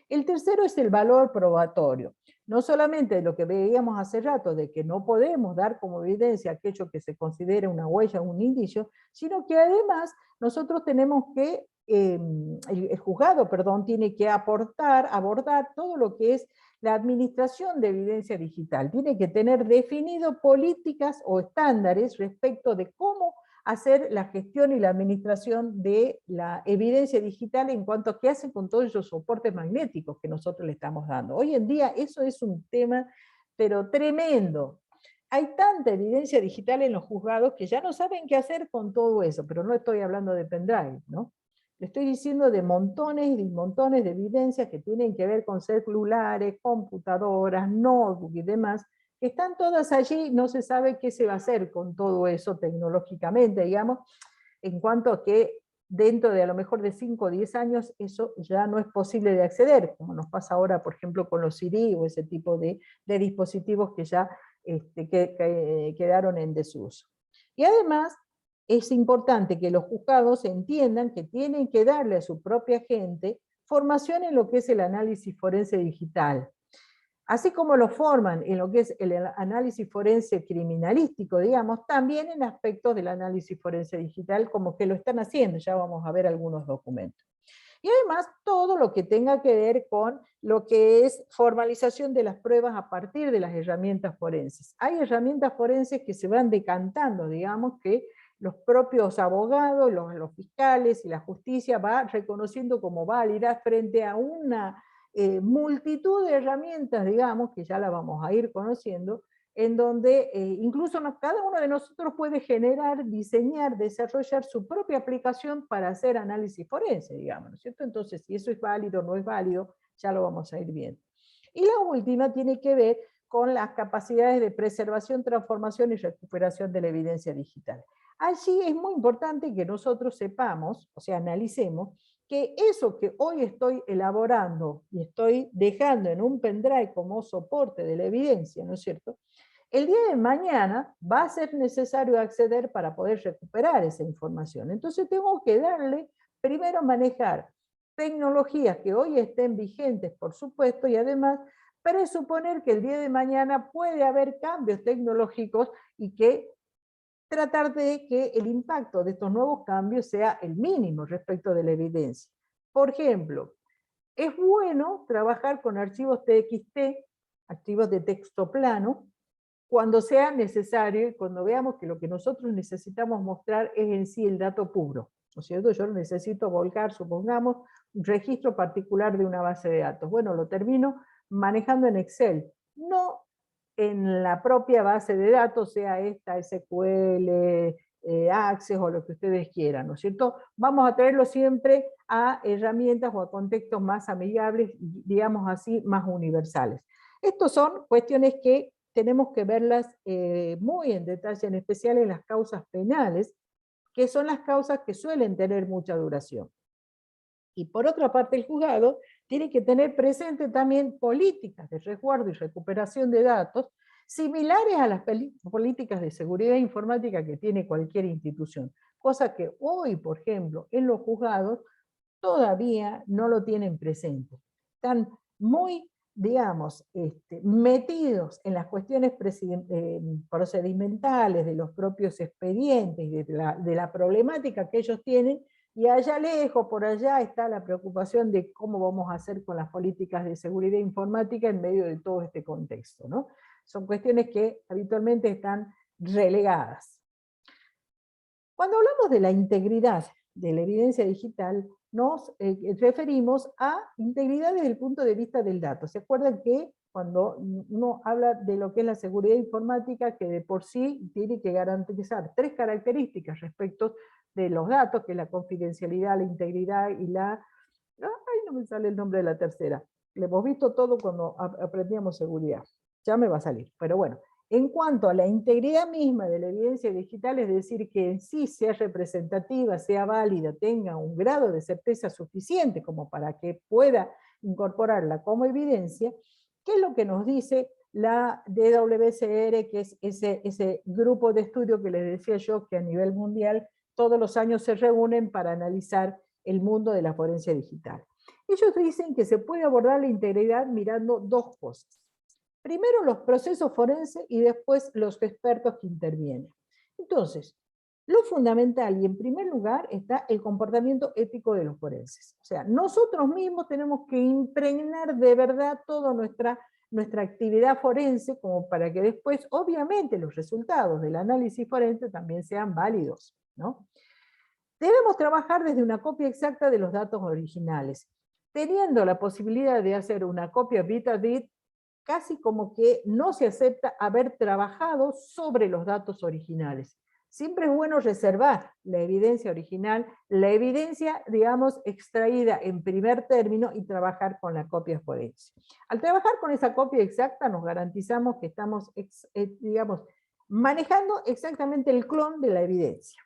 El tercero es el valor probatorio. No solamente de lo que veíamos hace rato, de que no podemos dar como evidencia aquello que se considera una huella o un indicio, sino que además nosotros tenemos que, el juzgado, perdón, tiene que abordar todo lo que es la administración de evidencia digital. Tiene que tener definido políticas o estándares respecto de cómo hacer la gestión y la administración de la evidencia digital en cuanto a qué hace con todos esos soportes magnéticos que nosotros le estamos dando. Hoy en día eso es un tema, pero tremendo. Hay tanta evidencia digital en los juzgados que ya no saben qué hacer con todo eso, pero no estoy hablando de pendrive, ¿no? Le estoy diciendo de montones y montones de evidencias que tienen que ver con celulares, computadoras, notebooks y demás, que están todas allí, no se sabe qué se va a hacer con todo eso tecnológicamente, digamos, en cuanto a que dentro de a lo mejor de 5 o 10 años eso ya no es posible de acceder, como nos pasa ahora, por ejemplo, con los CD o ese tipo de dispositivos que ya quedaron en desuso. Y además, es importante que los juzgados entiendan que tienen que darle a su propia gente formación en lo que es el análisis forense digital. Así como lo forman en lo que es el análisis forense criminalístico, digamos, también en aspectos del análisis forense digital, como que lo están haciendo, ya vamos a ver algunos documentos. Y además, todo lo que tenga que ver con lo que es formalización de las pruebas a partir de las herramientas forenses. Hay herramientas forenses que se van decantando, digamos, que los propios abogados, los fiscales y la justicia va reconociendo como válidas frente a una multitud de herramientas, digamos, que ya la vamos a ir conociendo, en donde incluso cada uno de nosotros puede generar, diseñar, desarrollar su propia aplicación para hacer análisis forense, digamos, ¿no es cierto? Entonces, si eso es válido o no es válido, ya lo vamos a ir viendo. Y la última tiene que ver con las capacidades de preservación, transformación y recuperación de la evidencia digital. Allí es muy importante que nosotros sepamos, o sea, analicemos, que eso que hoy estoy elaborando y estoy dejando en un pendrive como soporte de la evidencia, ¿no es cierto?, el día de mañana va a ser necesario acceder para poder recuperar esa información. Entonces tengo que darle, primero manejar tecnologías que hoy estén vigentes, por supuesto, y además presuponer que el día de mañana puede haber cambios tecnológicos y que tratar de que el impacto de estos nuevos cambios sea el mínimo respecto de la evidencia. Por ejemplo, es bueno trabajar con archivos TXT, archivos de texto plano, cuando sea necesario y cuando veamos que lo que nosotros necesitamos mostrar es en sí el dato puro, ¿no es cierto? Yo necesito volcar, supongamos, un registro particular de una base de datos. Bueno, lo termino manejando en Excel, no en la propia base de datos, sea esta SQL, Access o lo que ustedes quieran, ¿no es cierto? Vamos a traerlo siempre a herramientas o a contextos más amigables, digamos así, más universales. Estas son cuestiones que tenemos que verlas muy en detalle, en especial en las causas penales, que son las causas que suelen tener mucha duración. Y por otra parte, el juzgado tiene que tener presente también políticas de resguardo y recuperación de datos similares a las políticas de seguridad informática que tiene cualquier institución, cosa que hoy, por ejemplo, en los juzgados todavía no lo tienen presente. Están muy, digamos, metidos en las cuestiones procedimentales de los propios expedientes, de la problemática que ellos tienen, y allá lejos, por allá, está la preocupación de cómo vamos a hacer con las políticas de seguridad informática en medio de todo este contexto, ¿no? Son cuestiones que habitualmente están relegadas. Cuando hablamos de la integridad de la evidencia digital, nos referimos a integridad desde el punto de vista del dato. ¿Se acuerdan que cuando uno habla de lo que es la seguridad informática, que de por sí tiene que garantizar 3 características respecto de los datos, que es la confidencialidad, la integridad y la... Ay, no me sale el nombre de la tercera. Lo hemos visto todo cuando aprendíamos seguridad. Ya me va a salir, pero bueno. En cuanto a la integridad misma de la evidencia digital, es decir, que en sí sea representativa, sea válida, tenga un grado de certeza suficiente como para que pueda incorporarla como evidencia, ¿qué es lo que nos dice la DWCR, que es ese grupo de estudio que les decía yo que a nivel mundial todos los años se reúnen para analizar el mundo de la forense digital? Ellos dicen que se puede abordar la integridad mirando 2 cosas. Primero los procesos forenses y después los expertos que intervienen. Entonces, lo fundamental y en primer lugar está el comportamiento ético de los forenses. O sea, nosotros mismos tenemos que impregnar de verdad toda nuestra actividad forense como para que después, obviamente, los resultados del análisis forense también sean válidos, ¿no? Debemos trabajar desde una copia exacta de los datos originales, teniendo la posibilidad de hacer una copia bit a bit, casi como que no se acepta haber trabajado sobre los datos originales. Siempre es bueno reservar la evidencia original, la evidencia, digamos, extraída en primer término y trabajar con la copia forense. Al trabajar con esa copia exacta nos garantizamos que estamos, digamos, manejando exactamente el clon de la evidencia.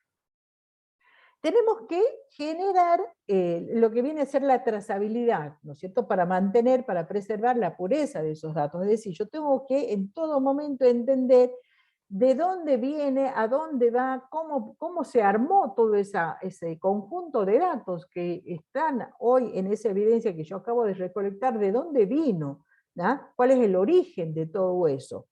Tenemos que generar lo que viene a ser la trazabilidad, ¿no es cierto?, para mantener, para preservar la pureza de esos datos. Es decir, yo tengo que en todo momento entender de dónde viene, a dónde va, cómo se armó todo ese conjunto de datos que están hoy en esa evidencia que yo acabo de recolectar, de dónde vino, ¿no? ¿Cuál es el origen de todo eso?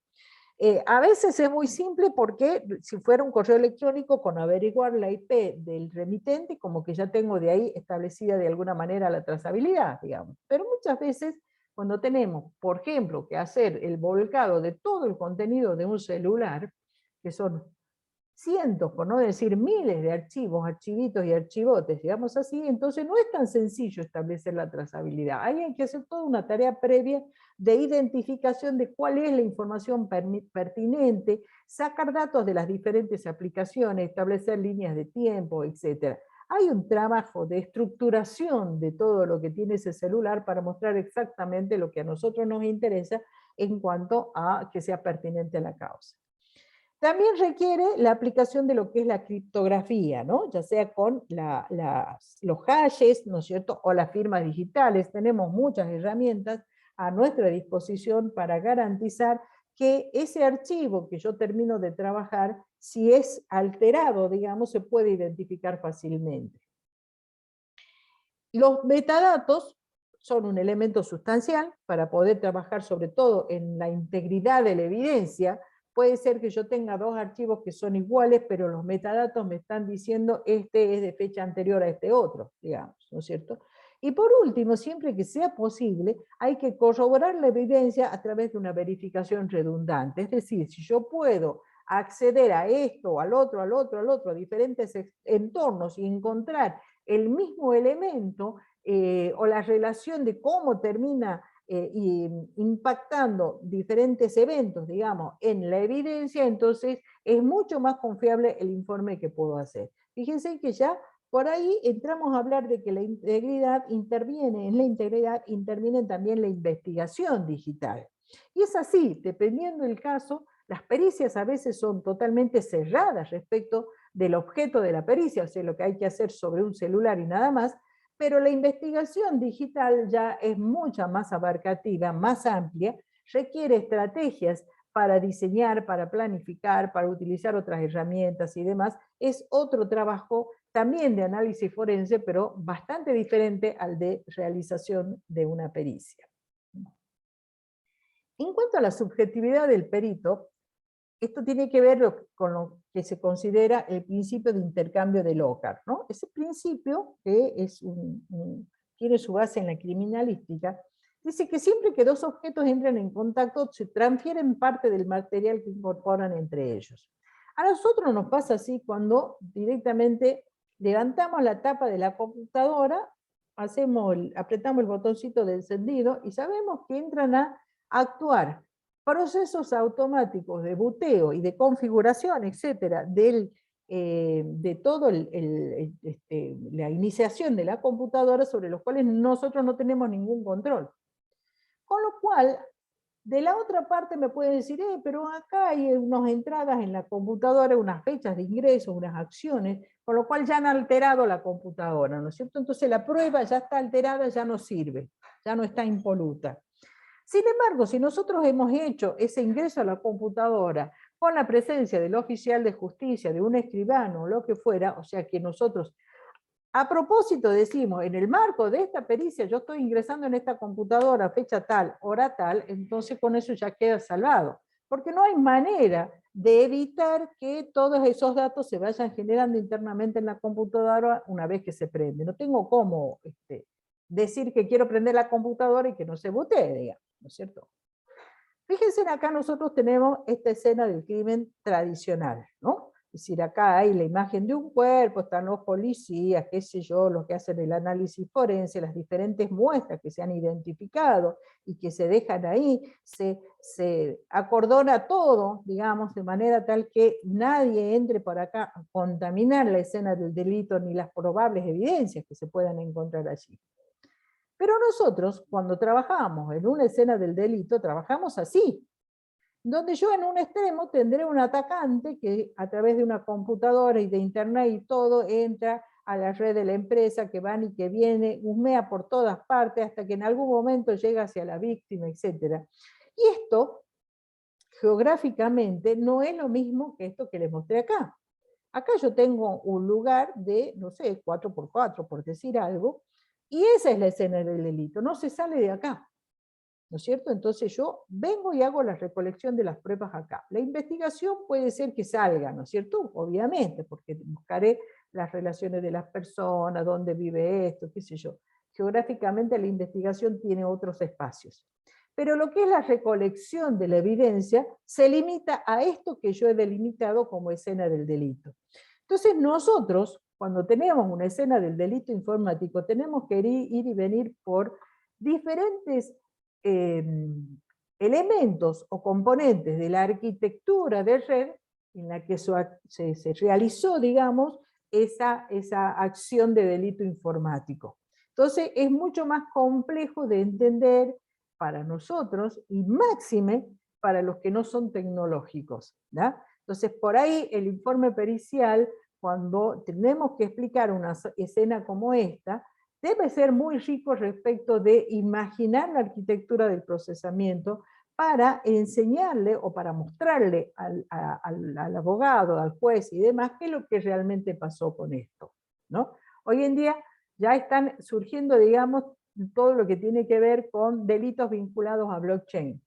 A veces es muy simple porque si fuera un correo electrónico con averiguar la IP del remitente, como que ya tengo de ahí establecida de alguna manera la trazabilidad, digamos. Pero muchas veces cuando tenemos, por ejemplo, que hacer el volcado de todo el contenido de un celular, que son cientos, por no decir miles de archivos, archivitos y archivotes, digamos así, entonces no es tan sencillo establecer la trazabilidad. Ahí hay que hacer toda una tarea previa de identificación de cuál es la información pertinente, sacar datos de las diferentes aplicaciones, establecer líneas de tiempo, etc. Hay un trabajo de estructuración de todo lo que tiene ese celular para mostrar exactamente lo que a nosotros nos interesa en cuanto a que sea pertinente a la causa. También requiere la aplicación de lo que es la criptografía, ¿no? Ya sea con los hashes, ¿no es cierto?, o las firmas digitales. Tenemos muchas herramientas a nuestra disposición para garantizar que ese archivo que yo termino de trabajar, si es alterado, digamos, se puede identificar fácilmente. Los metadatos son un elemento sustancial para poder trabajar sobre todo en la integridad de la evidencia. Puede ser que yo tenga dos archivos que son iguales, pero los metadatos me están diciendo este es de fecha anterior a este otro, digamos, ¿no es cierto? Y por último, siempre que sea posible, hay que corroborar la evidencia a través de una verificación redundante. Es decir, si yo puedo acceder a esto, al otro, al otro, al otro, a diferentes entornos y encontrar el mismo elemento o la relación de cómo termina impactando diferentes eventos, digamos, en la evidencia, entonces es mucho más confiable el informe que puedo hacer. Fíjense que ya por ahí entramos a hablar de que la integridad interviene, en la integridad interviene también la investigación digital. Y es así, dependiendo del caso, las pericias a veces son totalmente cerradas respecto del objeto de la pericia, o sea, lo que hay que hacer sobre un celular y nada más, pero la investigación digital ya es mucha más abarcativa, más amplia, requiere estrategias para diseñar, para planificar, para utilizar otras herramientas y demás. Es otro trabajo también de análisis forense, pero bastante diferente al de realización de una pericia. En cuanto a la subjetividad del perito, esto tiene que ver con lo que se considera el principio de intercambio de Lockhart, ¿no? Ese principio, que es tiene su base en la criminalística, dice que siempre que dos objetos entran en contacto, se transfieren parte del material que incorporan entre ellos. A nosotros nos pasa así cuando directamente levantamos la tapa de la computadora, apretamos el botoncito de encendido y sabemos que entran a actuar procesos automáticos de boteo y de configuración, etcétera, de todo la iniciación de la computadora sobre los cuales nosotros no tenemos ningún control. Con lo cual, de la otra parte me pueden decir, pero acá hay unas entradas en la computadora, unas fechas de ingreso, unas acciones, con lo cual ya han alterado la computadora, ¿no es cierto? Entonces la prueba ya está alterada, ya no sirve, ya no está impoluta. Sin embargo, si nosotros hemos hecho ese ingreso a la computadora con la presencia del oficial de justicia, de un escribano o lo que fuera, o sea que nosotros a propósito decimos, en el marco de esta pericia yo estoy ingresando en esta computadora fecha tal, hora tal, entonces con eso ya queda salvado. Porque no hay manera de evitar que todos esos datos se vayan generando internamente en la computadora una vez que se prende. No tengo cómo decir que quiero prender la computadora y que no se botee, digamos, ¿no es cierto? Fíjense, acá nosotros tenemos esta escena del crimen tradicional, ¿no? Es decir, acá hay la imagen de un cuerpo, están los policías, qué sé yo, los que hacen el análisis forense, las diferentes muestras que se han identificado y que se dejan ahí, se acordona todo, digamos, de manera tal que nadie entre por acá a contaminar la escena del delito ni las probables evidencias que se puedan encontrar allí. Pero nosotros, cuando trabajamos en una escena del delito, trabajamos así, donde yo en un extremo tendré un atacante que a través de una computadora y de internet y todo entra a la red de la empresa, que van y que viene, husmea por todas partes hasta que en algún momento llega hacia la víctima, etc. Y esto, geográficamente, no es lo mismo que esto que les mostré acá. Acá yo tengo un lugar de, no sé, 4x4, por decir algo, y esa es la escena del delito, no se sale de acá. ¿No es cierto? Entonces yo vengo y hago la recolección de las pruebas acá. La investigación puede ser que salga, ¿no es cierto? Obviamente, porque buscaré las relaciones de las personas, dónde vive esto, qué sé yo. Geográficamente la investigación tiene otros espacios. pero lo que es la recolección de la evidencia se limita a esto que yo he delimitado como escena del delito. Entonces nosotros, cuando tenemos una escena del delito informático, tenemos que ir y venir por diferentes elementos o componentes de la arquitectura de red en la que se realizó, digamos, esa acción de delito informático. Entonces es mucho más complejo de entender para nosotros y máxime para los que no son tecnológicos, ¿no? Entonces por ahí el informe pericial, cuando tenemos que explicar una escena como esta, debe ser muy rico respecto de imaginar la arquitectura del procesamiento para enseñarle o para mostrarle al abogado, al juez y demás qué es lo que realmente pasó con esto, ¿no? Hoy en día ya están surgiendo, digamos, todo lo que tiene que ver con delitos vinculados a blockchain.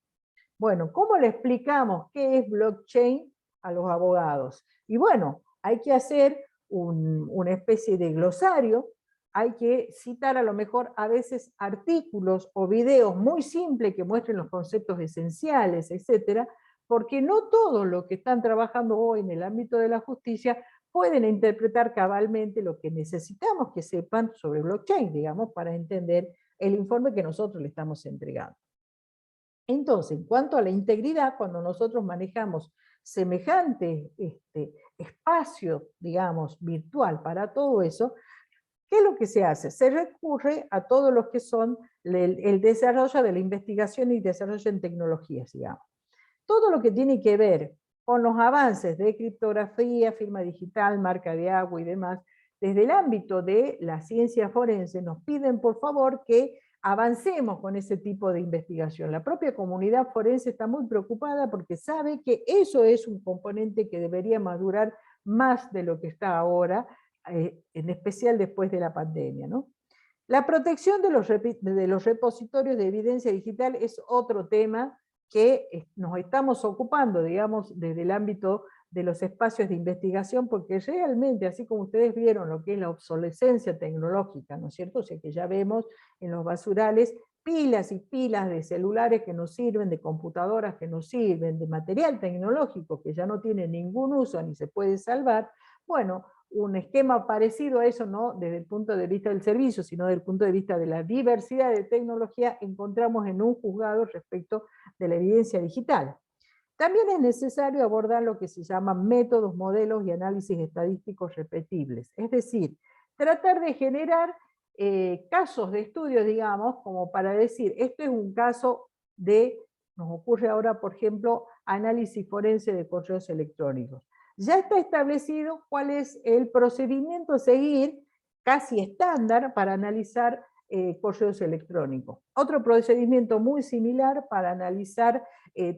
Bueno, ¿cómo le explicamos qué es blockchain a los abogados? Y bueno, hay que hacer una especie de glosario, hay que citar a lo mejor a veces artículos o videos muy simples que muestren los conceptos esenciales, etcétera, porque no todos los que están trabajando hoy en el ámbito de la justicia pueden interpretar cabalmente lo que necesitamos que sepan sobre blockchain, digamos, para entender el informe que nosotros le estamos entregando. Entonces, en cuanto a la integridad, cuando nosotros manejamos semejante espacio, digamos, virtual para todo eso, ¿qué es lo que se hace? Se recurre a todo lo que son el desarrollo de la investigación y desarrollo en tecnologías, digamos. Todo lo que tiene que ver con los avances de criptografía, firma digital, marca de agua y demás, desde el ámbito de la ciencia forense nos piden por favor que avancemos con ese tipo de investigación. La propia comunidad forense está muy preocupada porque sabe que eso es un componente que debería madurar más de lo que está ahora, en especial después de la pandemia, ¿no? La protección de los repositorios de evidencia digital es otro tema que nos estamos ocupando, digamos, desde el ámbito de los espacios de investigación, porque realmente, así como ustedes vieron lo que es la obsolescencia tecnológica, ¿no es cierto? O sea que ya vemos en los basurales pilas y pilas de celulares que no sirven, de computadoras que no sirven, de material tecnológico que ya no tiene ningún uso ni se puede salvar. Bueno, un esquema parecido a eso, no desde el punto de vista del servicio, sino desde el punto de vista de la diversidad de tecnología, encontramos en un juzgado respecto de la evidencia digital. También es necesario abordar lo que se llaman métodos, modelos y análisis estadísticos repetibles, es decir, tratar de generar casos de estudio, digamos, como para decir, este es un caso de, nos ocurre ahora, por ejemplo, análisis forense de correos electrónicos. Ya está establecido cuál es el procedimiento a seguir, casi estándar, para analizar correos electrónicos. Otro procedimiento muy similar para analizar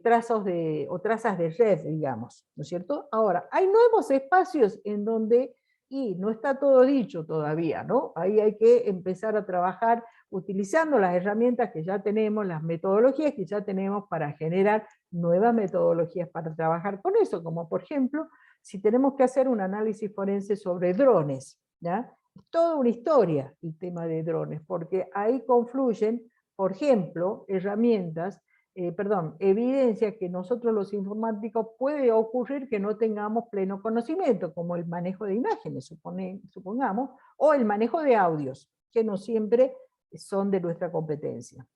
trazas de red, digamos, ¿no es cierto? Ahora, hay nuevos espacios en donde, y no está todo dicho todavía, ¿no? Ahí hay que empezar a trabajar utilizando las herramientas que ya tenemos, las metodologías que ya tenemos para generar nuevas metodologías para trabajar con eso, como por ejemplo, si tenemos que hacer un análisis forense sobre drones, ¿ya? Es toda una historia el tema de drones, porque ahí confluyen, por ejemplo, evidencia que nosotros los informáticos puede ocurrir que no tengamos pleno conocimiento, como el manejo de imágenes, supongamos, o el manejo de audios, que no siempre son de nuestra competencia.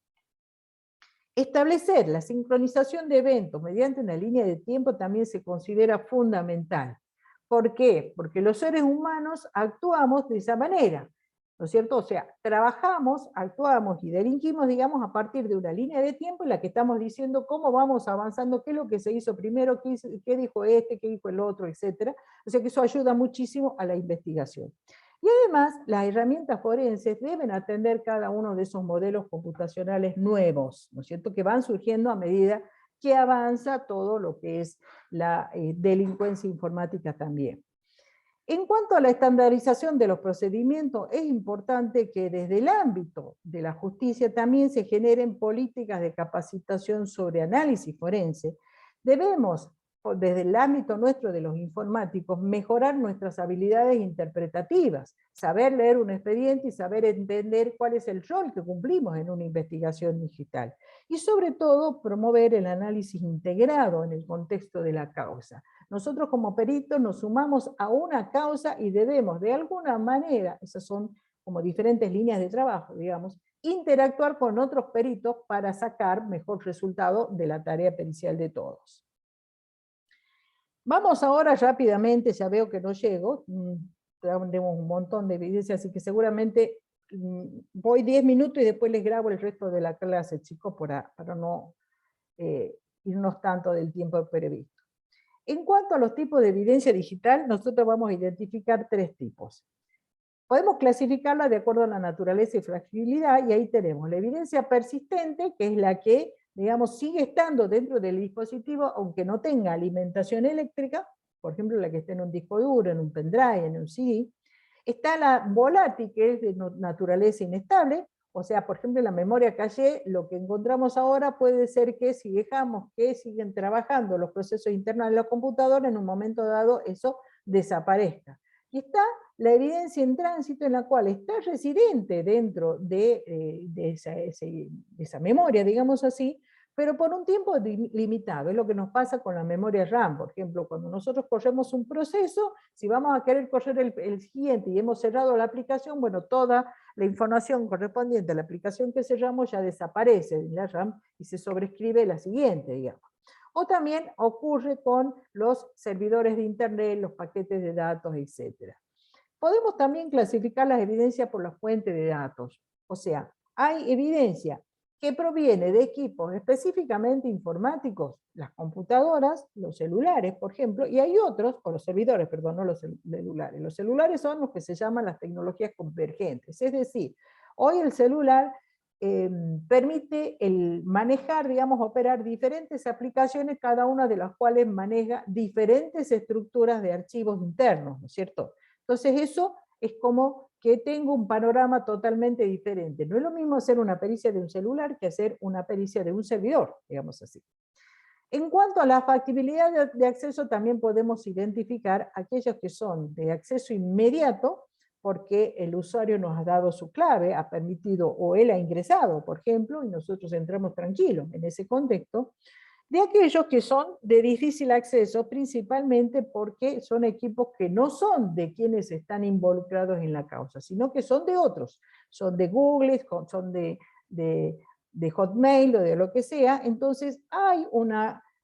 Establecer la sincronización de eventos mediante una línea de tiempo también se considera fundamental. ¿Por qué? Porque los seres humanos actuamos de esa manera, ¿no es cierto? O sea, trabajamos, actuamos y delinquimos, digamos, a partir de una línea de tiempo en la que estamos diciendo cómo vamos avanzando, qué es lo que se hizo primero, qué dijo este, qué dijo el otro, etc. O sea que eso ayuda muchísimo a la investigación. Y además, las herramientas forenses deben atender cada uno de esos modelos computacionales nuevos, ¿no es cierto?, que van surgiendo a medida que avanza todo lo que es la delincuencia informática también. En cuanto a la estandarización de los procedimientos, es importante que desde el ámbito de la justicia también se generen políticas de capacitación sobre análisis forense. Debemos desde el ámbito nuestro de los informáticos, mejorar nuestras habilidades interpretativas, saber leer un expediente y saber entender cuál es el rol que cumplimos en una investigación digital. Y sobre todo, promover el análisis integrado en el contexto de la causa. Nosotros como peritos nos sumamos a una causa y debemos de alguna manera, esas son como diferentes líneas de trabajo, digamos, interactuar con otros peritos para sacar mejor resultado de la tarea pericial de todos. Vamos ahora rápidamente, ya veo que no llego, tenemos un montón de evidencia, así que seguramente voy 10 minutos y después les grabo el resto de la clase, chicos, para no irnos tanto del tiempo previsto. En cuanto a los tipos de evidencia digital, nosotros vamos a identificar 3 tipos. Podemos clasificarla de acuerdo a la naturaleza y fragilidad, y ahí tenemos la evidencia persistente, que es la que, digamos, sigue estando dentro del dispositivo, aunque no tenga alimentación eléctrica, por ejemplo, la que está en un disco duro, en un pendrive, en un CD. Está la volátil, que es de naturaleza inestable, o sea, por ejemplo, en la memoria caché, lo que encontramos ahora puede ser que si dejamos que siguen trabajando los procesos internos de la computadora, en un momento dado eso desaparezca. Y está la evidencia en tránsito, en la cual está residente dentro de esa memoria, digamos así, pero por un tiempo limitado. Es lo que nos pasa con la memoria RAM. Por ejemplo, cuando nosotros corremos un proceso, si vamos a querer correr el siguiente y hemos cerrado la aplicación, bueno, toda la información correspondiente a la aplicación que cerramos ya desaparece en la RAM y se sobrescribe la siguiente, digamos. O también ocurre con los servidores de Internet, los paquetes de datos, etc. Podemos también clasificar las evidencias por la fuente de datos. O sea, hay evidencia que proviene de equipos específicamente informáticos, las computadoras, los celulares, por ejemplo, y hay otros, o los servidores, perdón, no los celulares. Los celulares son los que se llaman las tecnologías convergentes. Es decir, hoy el celular permite el manejar, digamos, operar diferentes aplicaciones, cada una de las cuales maneja diferentes estructuras de archivos internos, ¿no es cierto? Entonces eso es como que tengo un panorama totalmente diferente. No es lo mismo hacer una pericia de un celular que hacer una pericia de un servidor, digamos así. En cuanto a la factibilidad de acceso, también podemos identificar aquellos que son de acceso inmediato, porque el usuario nos ha dado su clave, ha permitido, o él ha ingresado, por ejemplo, y nosotros entramos tranquilos en ese contexto, de aquellos que son de difícil acceso, principalmente porque son equipos que no son de quienes están involucrados en la causa, sino que son de otros, son de Google, son de Hotmail o de lo que sea. Entonces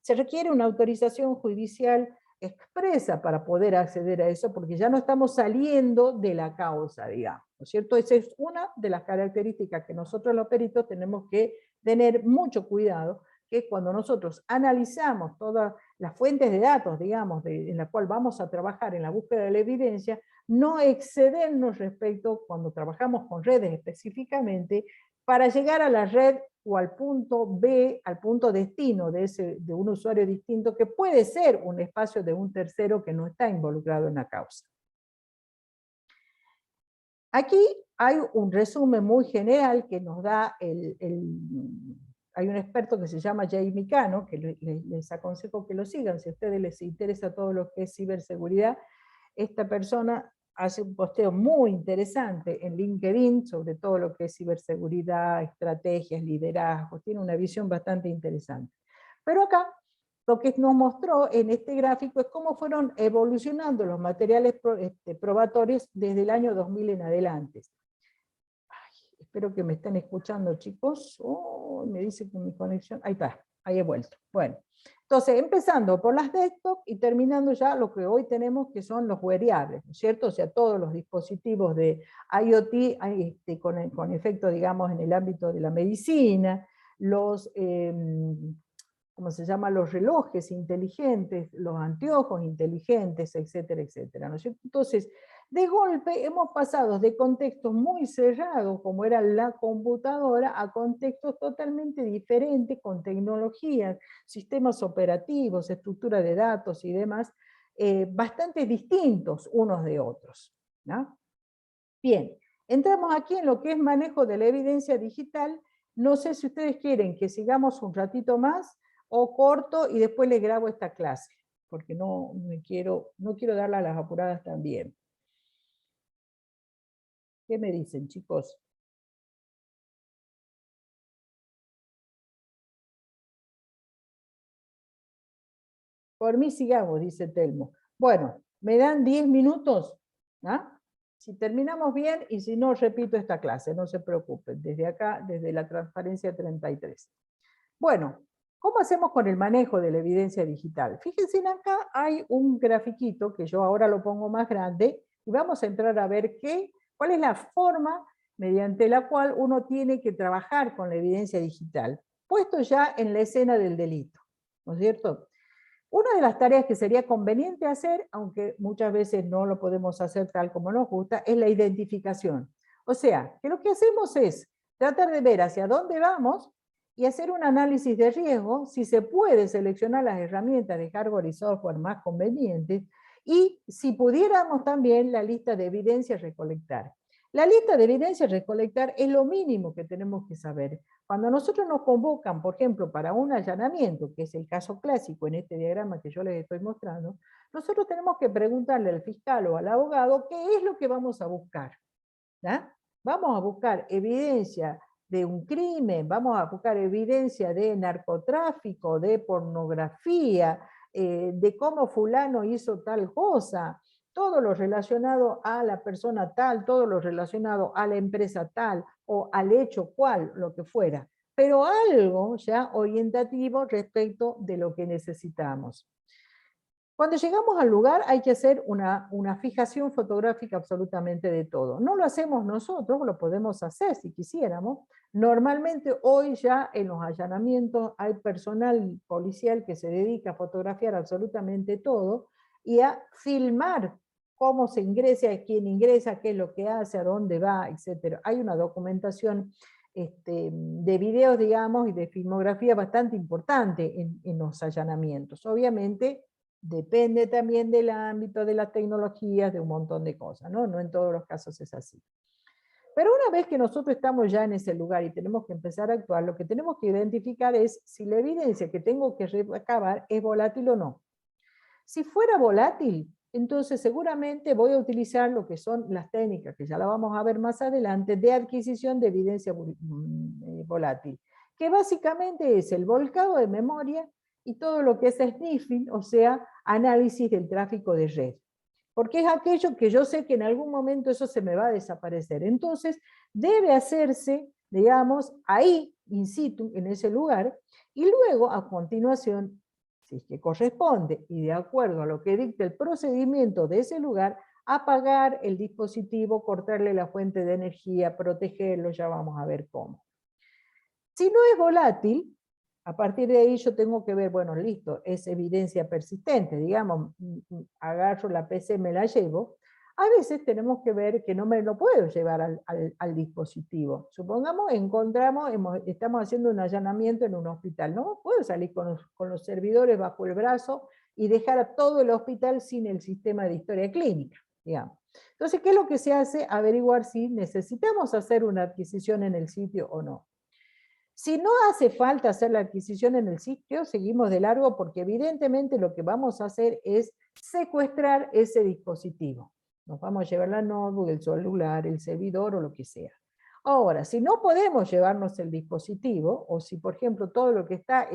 se requiere una autorización judicial expresa para poder acceder a eso, porque ya no estamos saliendo de la causa, digamos, ¿no es cierto? Esa es una de las características que nosotros los peritos tenemos que tener mucho cuidado, que cuando nosotros analizamos todas las fuentes de datos, digamos, en la cual vamos a trabajar en la búsqueda de la evidencia, no excedernos respecto, cuando trabajamos con redes específicamente, para llegar a la red o al punto B, al punto destino de un usuario distinto, que puede ser un espacio de un tercero que no está involucrado en la causa. Aquí hay un resumen muy general que nos da hay un experto que se llama Jamie Cano, que les aconsejo que lo sigan, si a ustedes les interesa todo lo que es ciberseguridad. Esta persona hace un posteo muy interesante en LinkedIn sobre todo lo que es ciberseguridad, estrategias, liderazgo, tiene una visión bastante interesante. Pero acá, lo que nos mostró en este gráfico es cómo fueron evolucionando los materiales probatorios desde el año 2000 en adelante. Espero que me estén escuchando, chicos. Oh, me dice que mi conexión... Ahí está, ahí he vuelto. Bueno, entonces, empezando por las desktop y terminando ya lo que hoy tenemos, que son los wearables, ¿no es cierto? O sea, todos los dispositivos de IoT con efecto, digamos, en el ámbito de la medicina, los... ¿cómo se llama? Los relojes inteligentes, los anteojos inteligentes, etcétera, etcétera, ¿no es cierto? Entonces, de golpe hemos pasado de contextos muy cerrados, como era la computadora, a contextos totalmente diferentes, con tecnologías, sistemas operativos, estructura de datos y demás, bastante distintos unos de otros, ¿no? Bien, entramos aquí en lo que es manejo de la evidencia digital. No sé si ustedes quieren que sigamos un ratito más, o corto y después les grabo esta clase. porque no quiero darle a las apuradas también. ¿Qué me dicen, chicos? Por mí sigamos, dice Telmo. Bueno, me dan 10 minutos, ¿ah? Si terminamos bien, y si no, repito esta clase, no se preocupen, desde acá, desde la transparencia 33. Bueno, ¿cómo hacemos con el manejo de la evidencia digital? Fíjense, acá hay un grafiquito, que yo ahora lo pongo más grande, y vamos a entrar a ver cuál es la forma mediante la cual uno tiene que trabajar con la evidencia digital, puesto ya en la escena del delito, ¿no es cierto? Una de las tareas que sería conveniente hacer, aunque muchas veces no lo podemos hacer tal como nos gusta, es la identificación. O sea, que lo que hacemos es tratar de ver hacia dónde vamos y hacer un análisis de riesgo, si se puede seleccionar las herramientas de hardware y software más convenientes, y si pudiéramos también la lista de evidencias recolectar. La lista de evidencias recolectar es lo mínimo que tenemos que saber. Cuando nosotros nos convocan, por ejemplo, para un allanamiento, que es el caso clásico en este diagrama que yo les estoy mostrando, nosotros tenemos que preguntarle al fiscal o al abogado qué es lo que vamos a buscar. ¿Ya? Vamos a buscar evidencia de un crimen, vamos a buscar evidencia de narcotráfico, de pornografía, de cómo fulano hizo tal cosa, todo lo relacionado a la persona tal, todo lo relacionado a la empresa tal, o al hecho cual, lo que fuera, pero algo ya orientativo respecto de lo que necesitamos. Cuando llegamos al lugar hay que hacer una fijación fotográfica absolutamente de todo. No lo hacemos nosotros, lo podemos hacer si quisiéramos. Normalmente hoy ya en los allanamientos hay personal policial que se dedica a fotografiar absolutamente todo y a filmar cómo se ingresa, quién ingresa, qué es lo que hace, a dónde va, etc. Hay una documentación de videos, digamos, y de filmografía bastante importante en los allanamientos. Obviamente, depende también del ámbito, de las tecnologías, de un montón de cosas, ¿no? No en todos los casos es así. Pero una vez que nosotros estamos ya en ese lugar y tenemos que empezar a actuar, lo que tenemos que identificar es si la evidencia que tengo que recabar es volátil o no. Si fuera volátil, entonces seguramente voy a utilizar lo que son las técnicas, que ya la vamos a ver más adelante, de adquisición de evidencia volátil, que básicamente es el volcado de memoria y todo lo que es sniffing, o sea, análisis del tráfico de red. Porque es aquello que yo sé que en algún momento eso se me va a desaparecer. Entonces, debe hacerse, digamos, ahí, in situ, en ese lugar, y luego, a continuación, si es que corresponde, y de acuerdo a lo que dicta el procedimiento de ese lugar, apagar el dispositivo, cortarle la fuente de energía, protegerlo, ya vamos a ver cómo. Si no es volátil, a partir de ahí yo tengo que ver, bueno, listo, es evidencia persistente, digamos, agarro la PC, me la llevo. A veces tenemos que ver que no me lo puedo llevar al dispositivo. Supongamos, estamos haciendo un allanamiento en un hospital, no puedo salir con los servidores bajo el brazo y dejar a todo el hospital sin el sistema de historia clínica, digamos. Entonces, ¿qué es lo que se hace? Averiguar si necesitamos hacer una adquisición en el sitio o no. Si no hace falta hacer la adquisición en el sitio, seguimos de largo porque evidentemente lo que vamos a hacer es secuestrar ese dispositivo. Nos vamos a llevar la notebook, el celular, el servidor o lo que sea. Ahora, si no podemos llevarnos el dispositivo, o si por ejemplo todo lo que está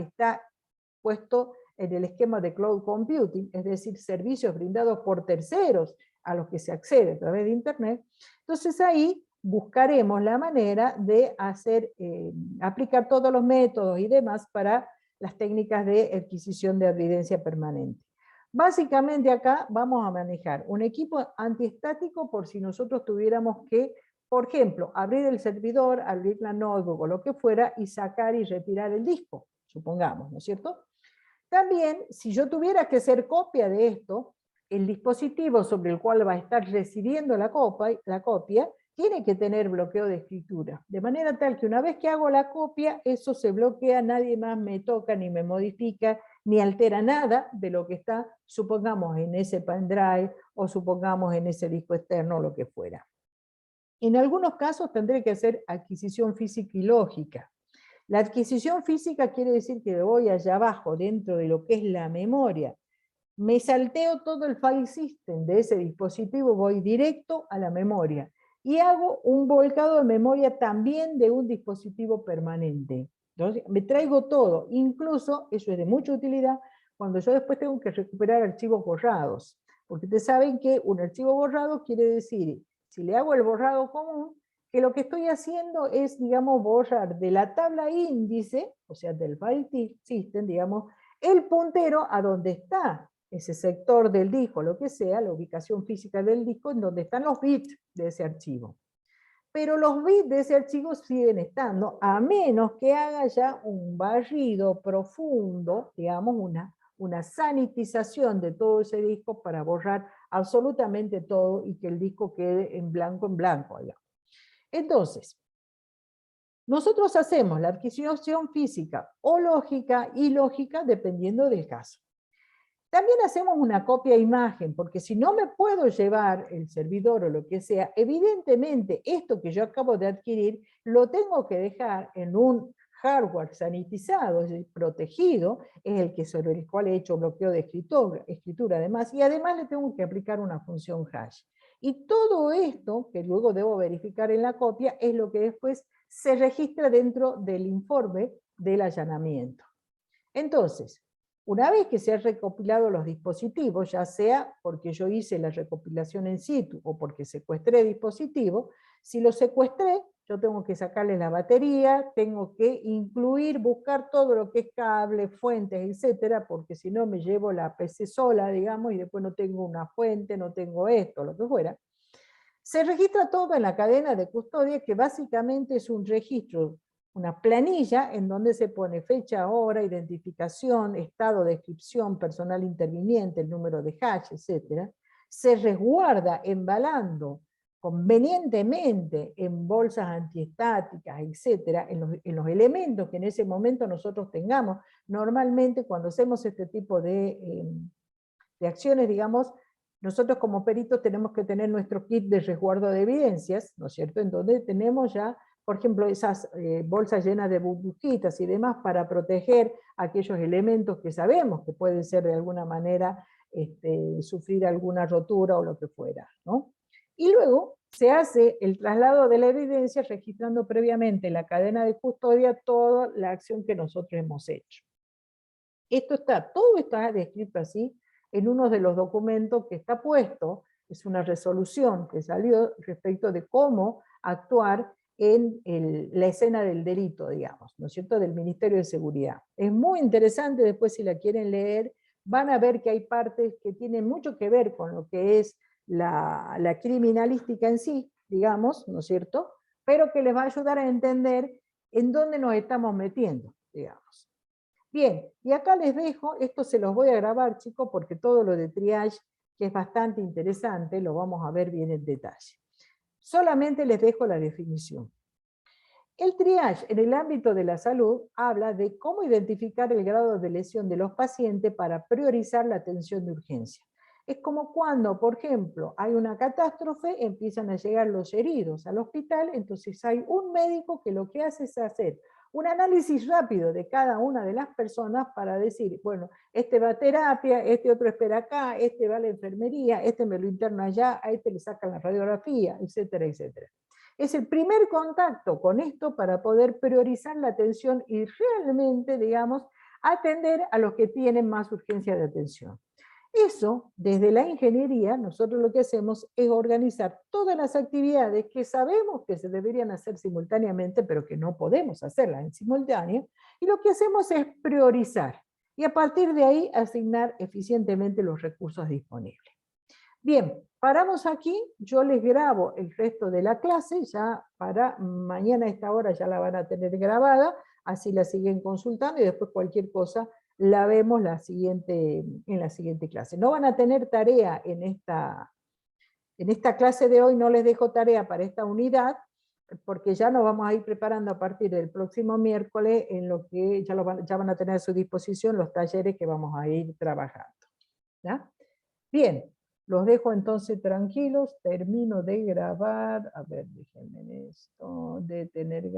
puesto en el esquema de cloud computing, es decir, servicios brindados por terceros a los que se accede a través de Internet, entonces ahí buscaremos la manera de aplicar todos los métodos y demás para las técnicas de adquisición de evidencia permanente. Básicamente acá vamos a manejar un equipo antiestático por si nosotros tuviéramos que, por ejemplo, abrir el servidor, abrir la notebook o lo que fuera y sacar y retirar el disco, supongamos, ¿no es cierto? También, si yo tuviera que hacer copia de esto, el dispositivo sobre el cual va a estar recibiendo la copia tiene que tener bloqueo de escritura, de manera tal que una vez que hago la copia, eso se bloquea, nadie más me toca, ni me modifica, ni altera nada de lo que está, supongamos, en ese pendrive, o supongamos en ese disco externo, o lo que fuera. En algunos casos tendré que hacer adquisición física y lógica. La adquisición física quiere decir que voy allá abajo, dentro de lo que es la memoria, me salteo todo el file system de ese dispositivo, voy directo a la memoria y hago un volcado de memoria también de un dispositivo permanente. Entonces, me traigo todo, incluso, eso es de mucha utilidad, cuando yo después tengo que recuperar archivos borrados. Porque ustedes saben que un archivo borrado quiere decir, si le hago el borrado común, que lo que estoy haciendo es, digamos, borrar de la tabla índice, o sea, del file system, digamos, el puntero a donde está ese sector del disco, lo que sea, la ubicación física del disco, en donde están los bits de ese archivo. Pero los bits de ese archivo siguen estando, a menos que haga ya un barrido profundo, digamos, una sanitización de todo ese disco para borrar absolutamente todo y que el disco quede en blanco, digamos. Entonces, nosotros hacemos la adquisición física o lógica y lógica dependiendo del caso. También hacemos una copia imagen, porque si no me puedo llevar el servidor o lo que sea, evidentemente esto que yo acabo de adquirir lo tengo que dejar en un hardware sanitizado, es decir, protegido, es el que sobre el cual he hecho bloqueo de escritura además, y además le tengo que aplicar una función hash. Y todo esto, que luego debo verificar en la copia, es lo que después se registra dentro del informe del allanamiento. Entonces, una vez que se han recopilado los dispositivos, ya sea porque yo hice la recopilación en situ o porque secuestré dispositivos, si los secuestré, yo tengo que sacarle la batería, tengo que incluir, buscar todo lo que es cable, fuentes, etcétera, porque si no me llevo la PC sola, digamos, y después no tengo una fuente, no tengo esto, lo que fuera. Se registra todo en la cadena de custodia, que básicamente es un registro, una planilla en donde se pone fecha, hora, identificación, estado, descripción, personal interviniente, el número de hash, etc. Se resguarda embalando convenientemente en bolsas antiestáticas, etc., en los elementos que en ese momento nosotros tengamos. Normalmente cuando hacemos este tipo de acciones, digamos, nosotros como peritos tenemos que tener nuestro kit de resguardo de evidencias, ¿no es cierto?, en donde tenemos ya, por ejemplo, esas bolsas llenas de burbujitas y demás para proteger aquellos elementos que sabemos que pueden ser de alguna manera sufrir alguna rotura o lo que fuera, ¿no? Y luego se hace el traslado de la evidencia registrando previamente en la cadena de custodia toda la acción que nosotros hemos hecho. Todo está descrito así en uno de los documentos que está puesto, es una resolución que salió respecto de cómo actuar en la escena del delito, digamos, ¿no es cierto?, del Ministerio de Seguridad. Es muy interesante, después si la quieren leer, van a ver que hay partes que tienen mucho que ver con lo que es la criminalística en sí, digamos, ¿no es cierto?, pero que les va a ayudar a entender en dónde nos estamos metiendo, digamos. Bien, y acá les dejo, esto se los voy a grabar, chicos, porque todo lo de triage, que es bastante interesante, lo vamos a ver bien en detalle. Solamente les dejo la definición. El triage en el ámbito de la salud habla de cómo identificar el grado de lesión de los pacientes para priorizar la atención de urgencia. Es como cuando, por ejemplo, hay una catástrofe, empiezan a llegar los heridos al hospital, entonces hay un médico que lo que hace es hacer un análisis rápido de cada una de las personas para decir, bueno, este va a terapia, este otro espera acá, este va a la enfermería, este me lo interno allá, a este le sacan la radiografía, etcétera, etcétera. Es el primer contacto con esto para poder priorizar la atención y realmente, digamos, atender a los que tienen más urgencia de atención. Eso, desde la ingeniería, nosotros lo que hacemos es organizar todas las actividades que sabemos que se deberían hacer simultáneamente, pero que no podemos hacerlas en simultáneo, y lo que hacemos es priorizar, y a partir de ahí asignar eficientemente los recursos disponibles. Bien, paramos aquí, yo les grabo el resto de la clase, ya para mañana a esta hora ya la van a tener grabada, así la siguen consultando y después cualquier cosa la vemos en la siguiente clase. No van a tener tarea en esta clase de hoy, no les dejo tarea para esta unidad, porque ya nos vamos a ir preparando a partir del próximo miércoles en lo que ya van a tener a su disposición los talleres que vamos a ir trabajando. ¿Ya? Bien, los dejo entonces tranquilos, termino de grabar, a ver, déjenme esto, detener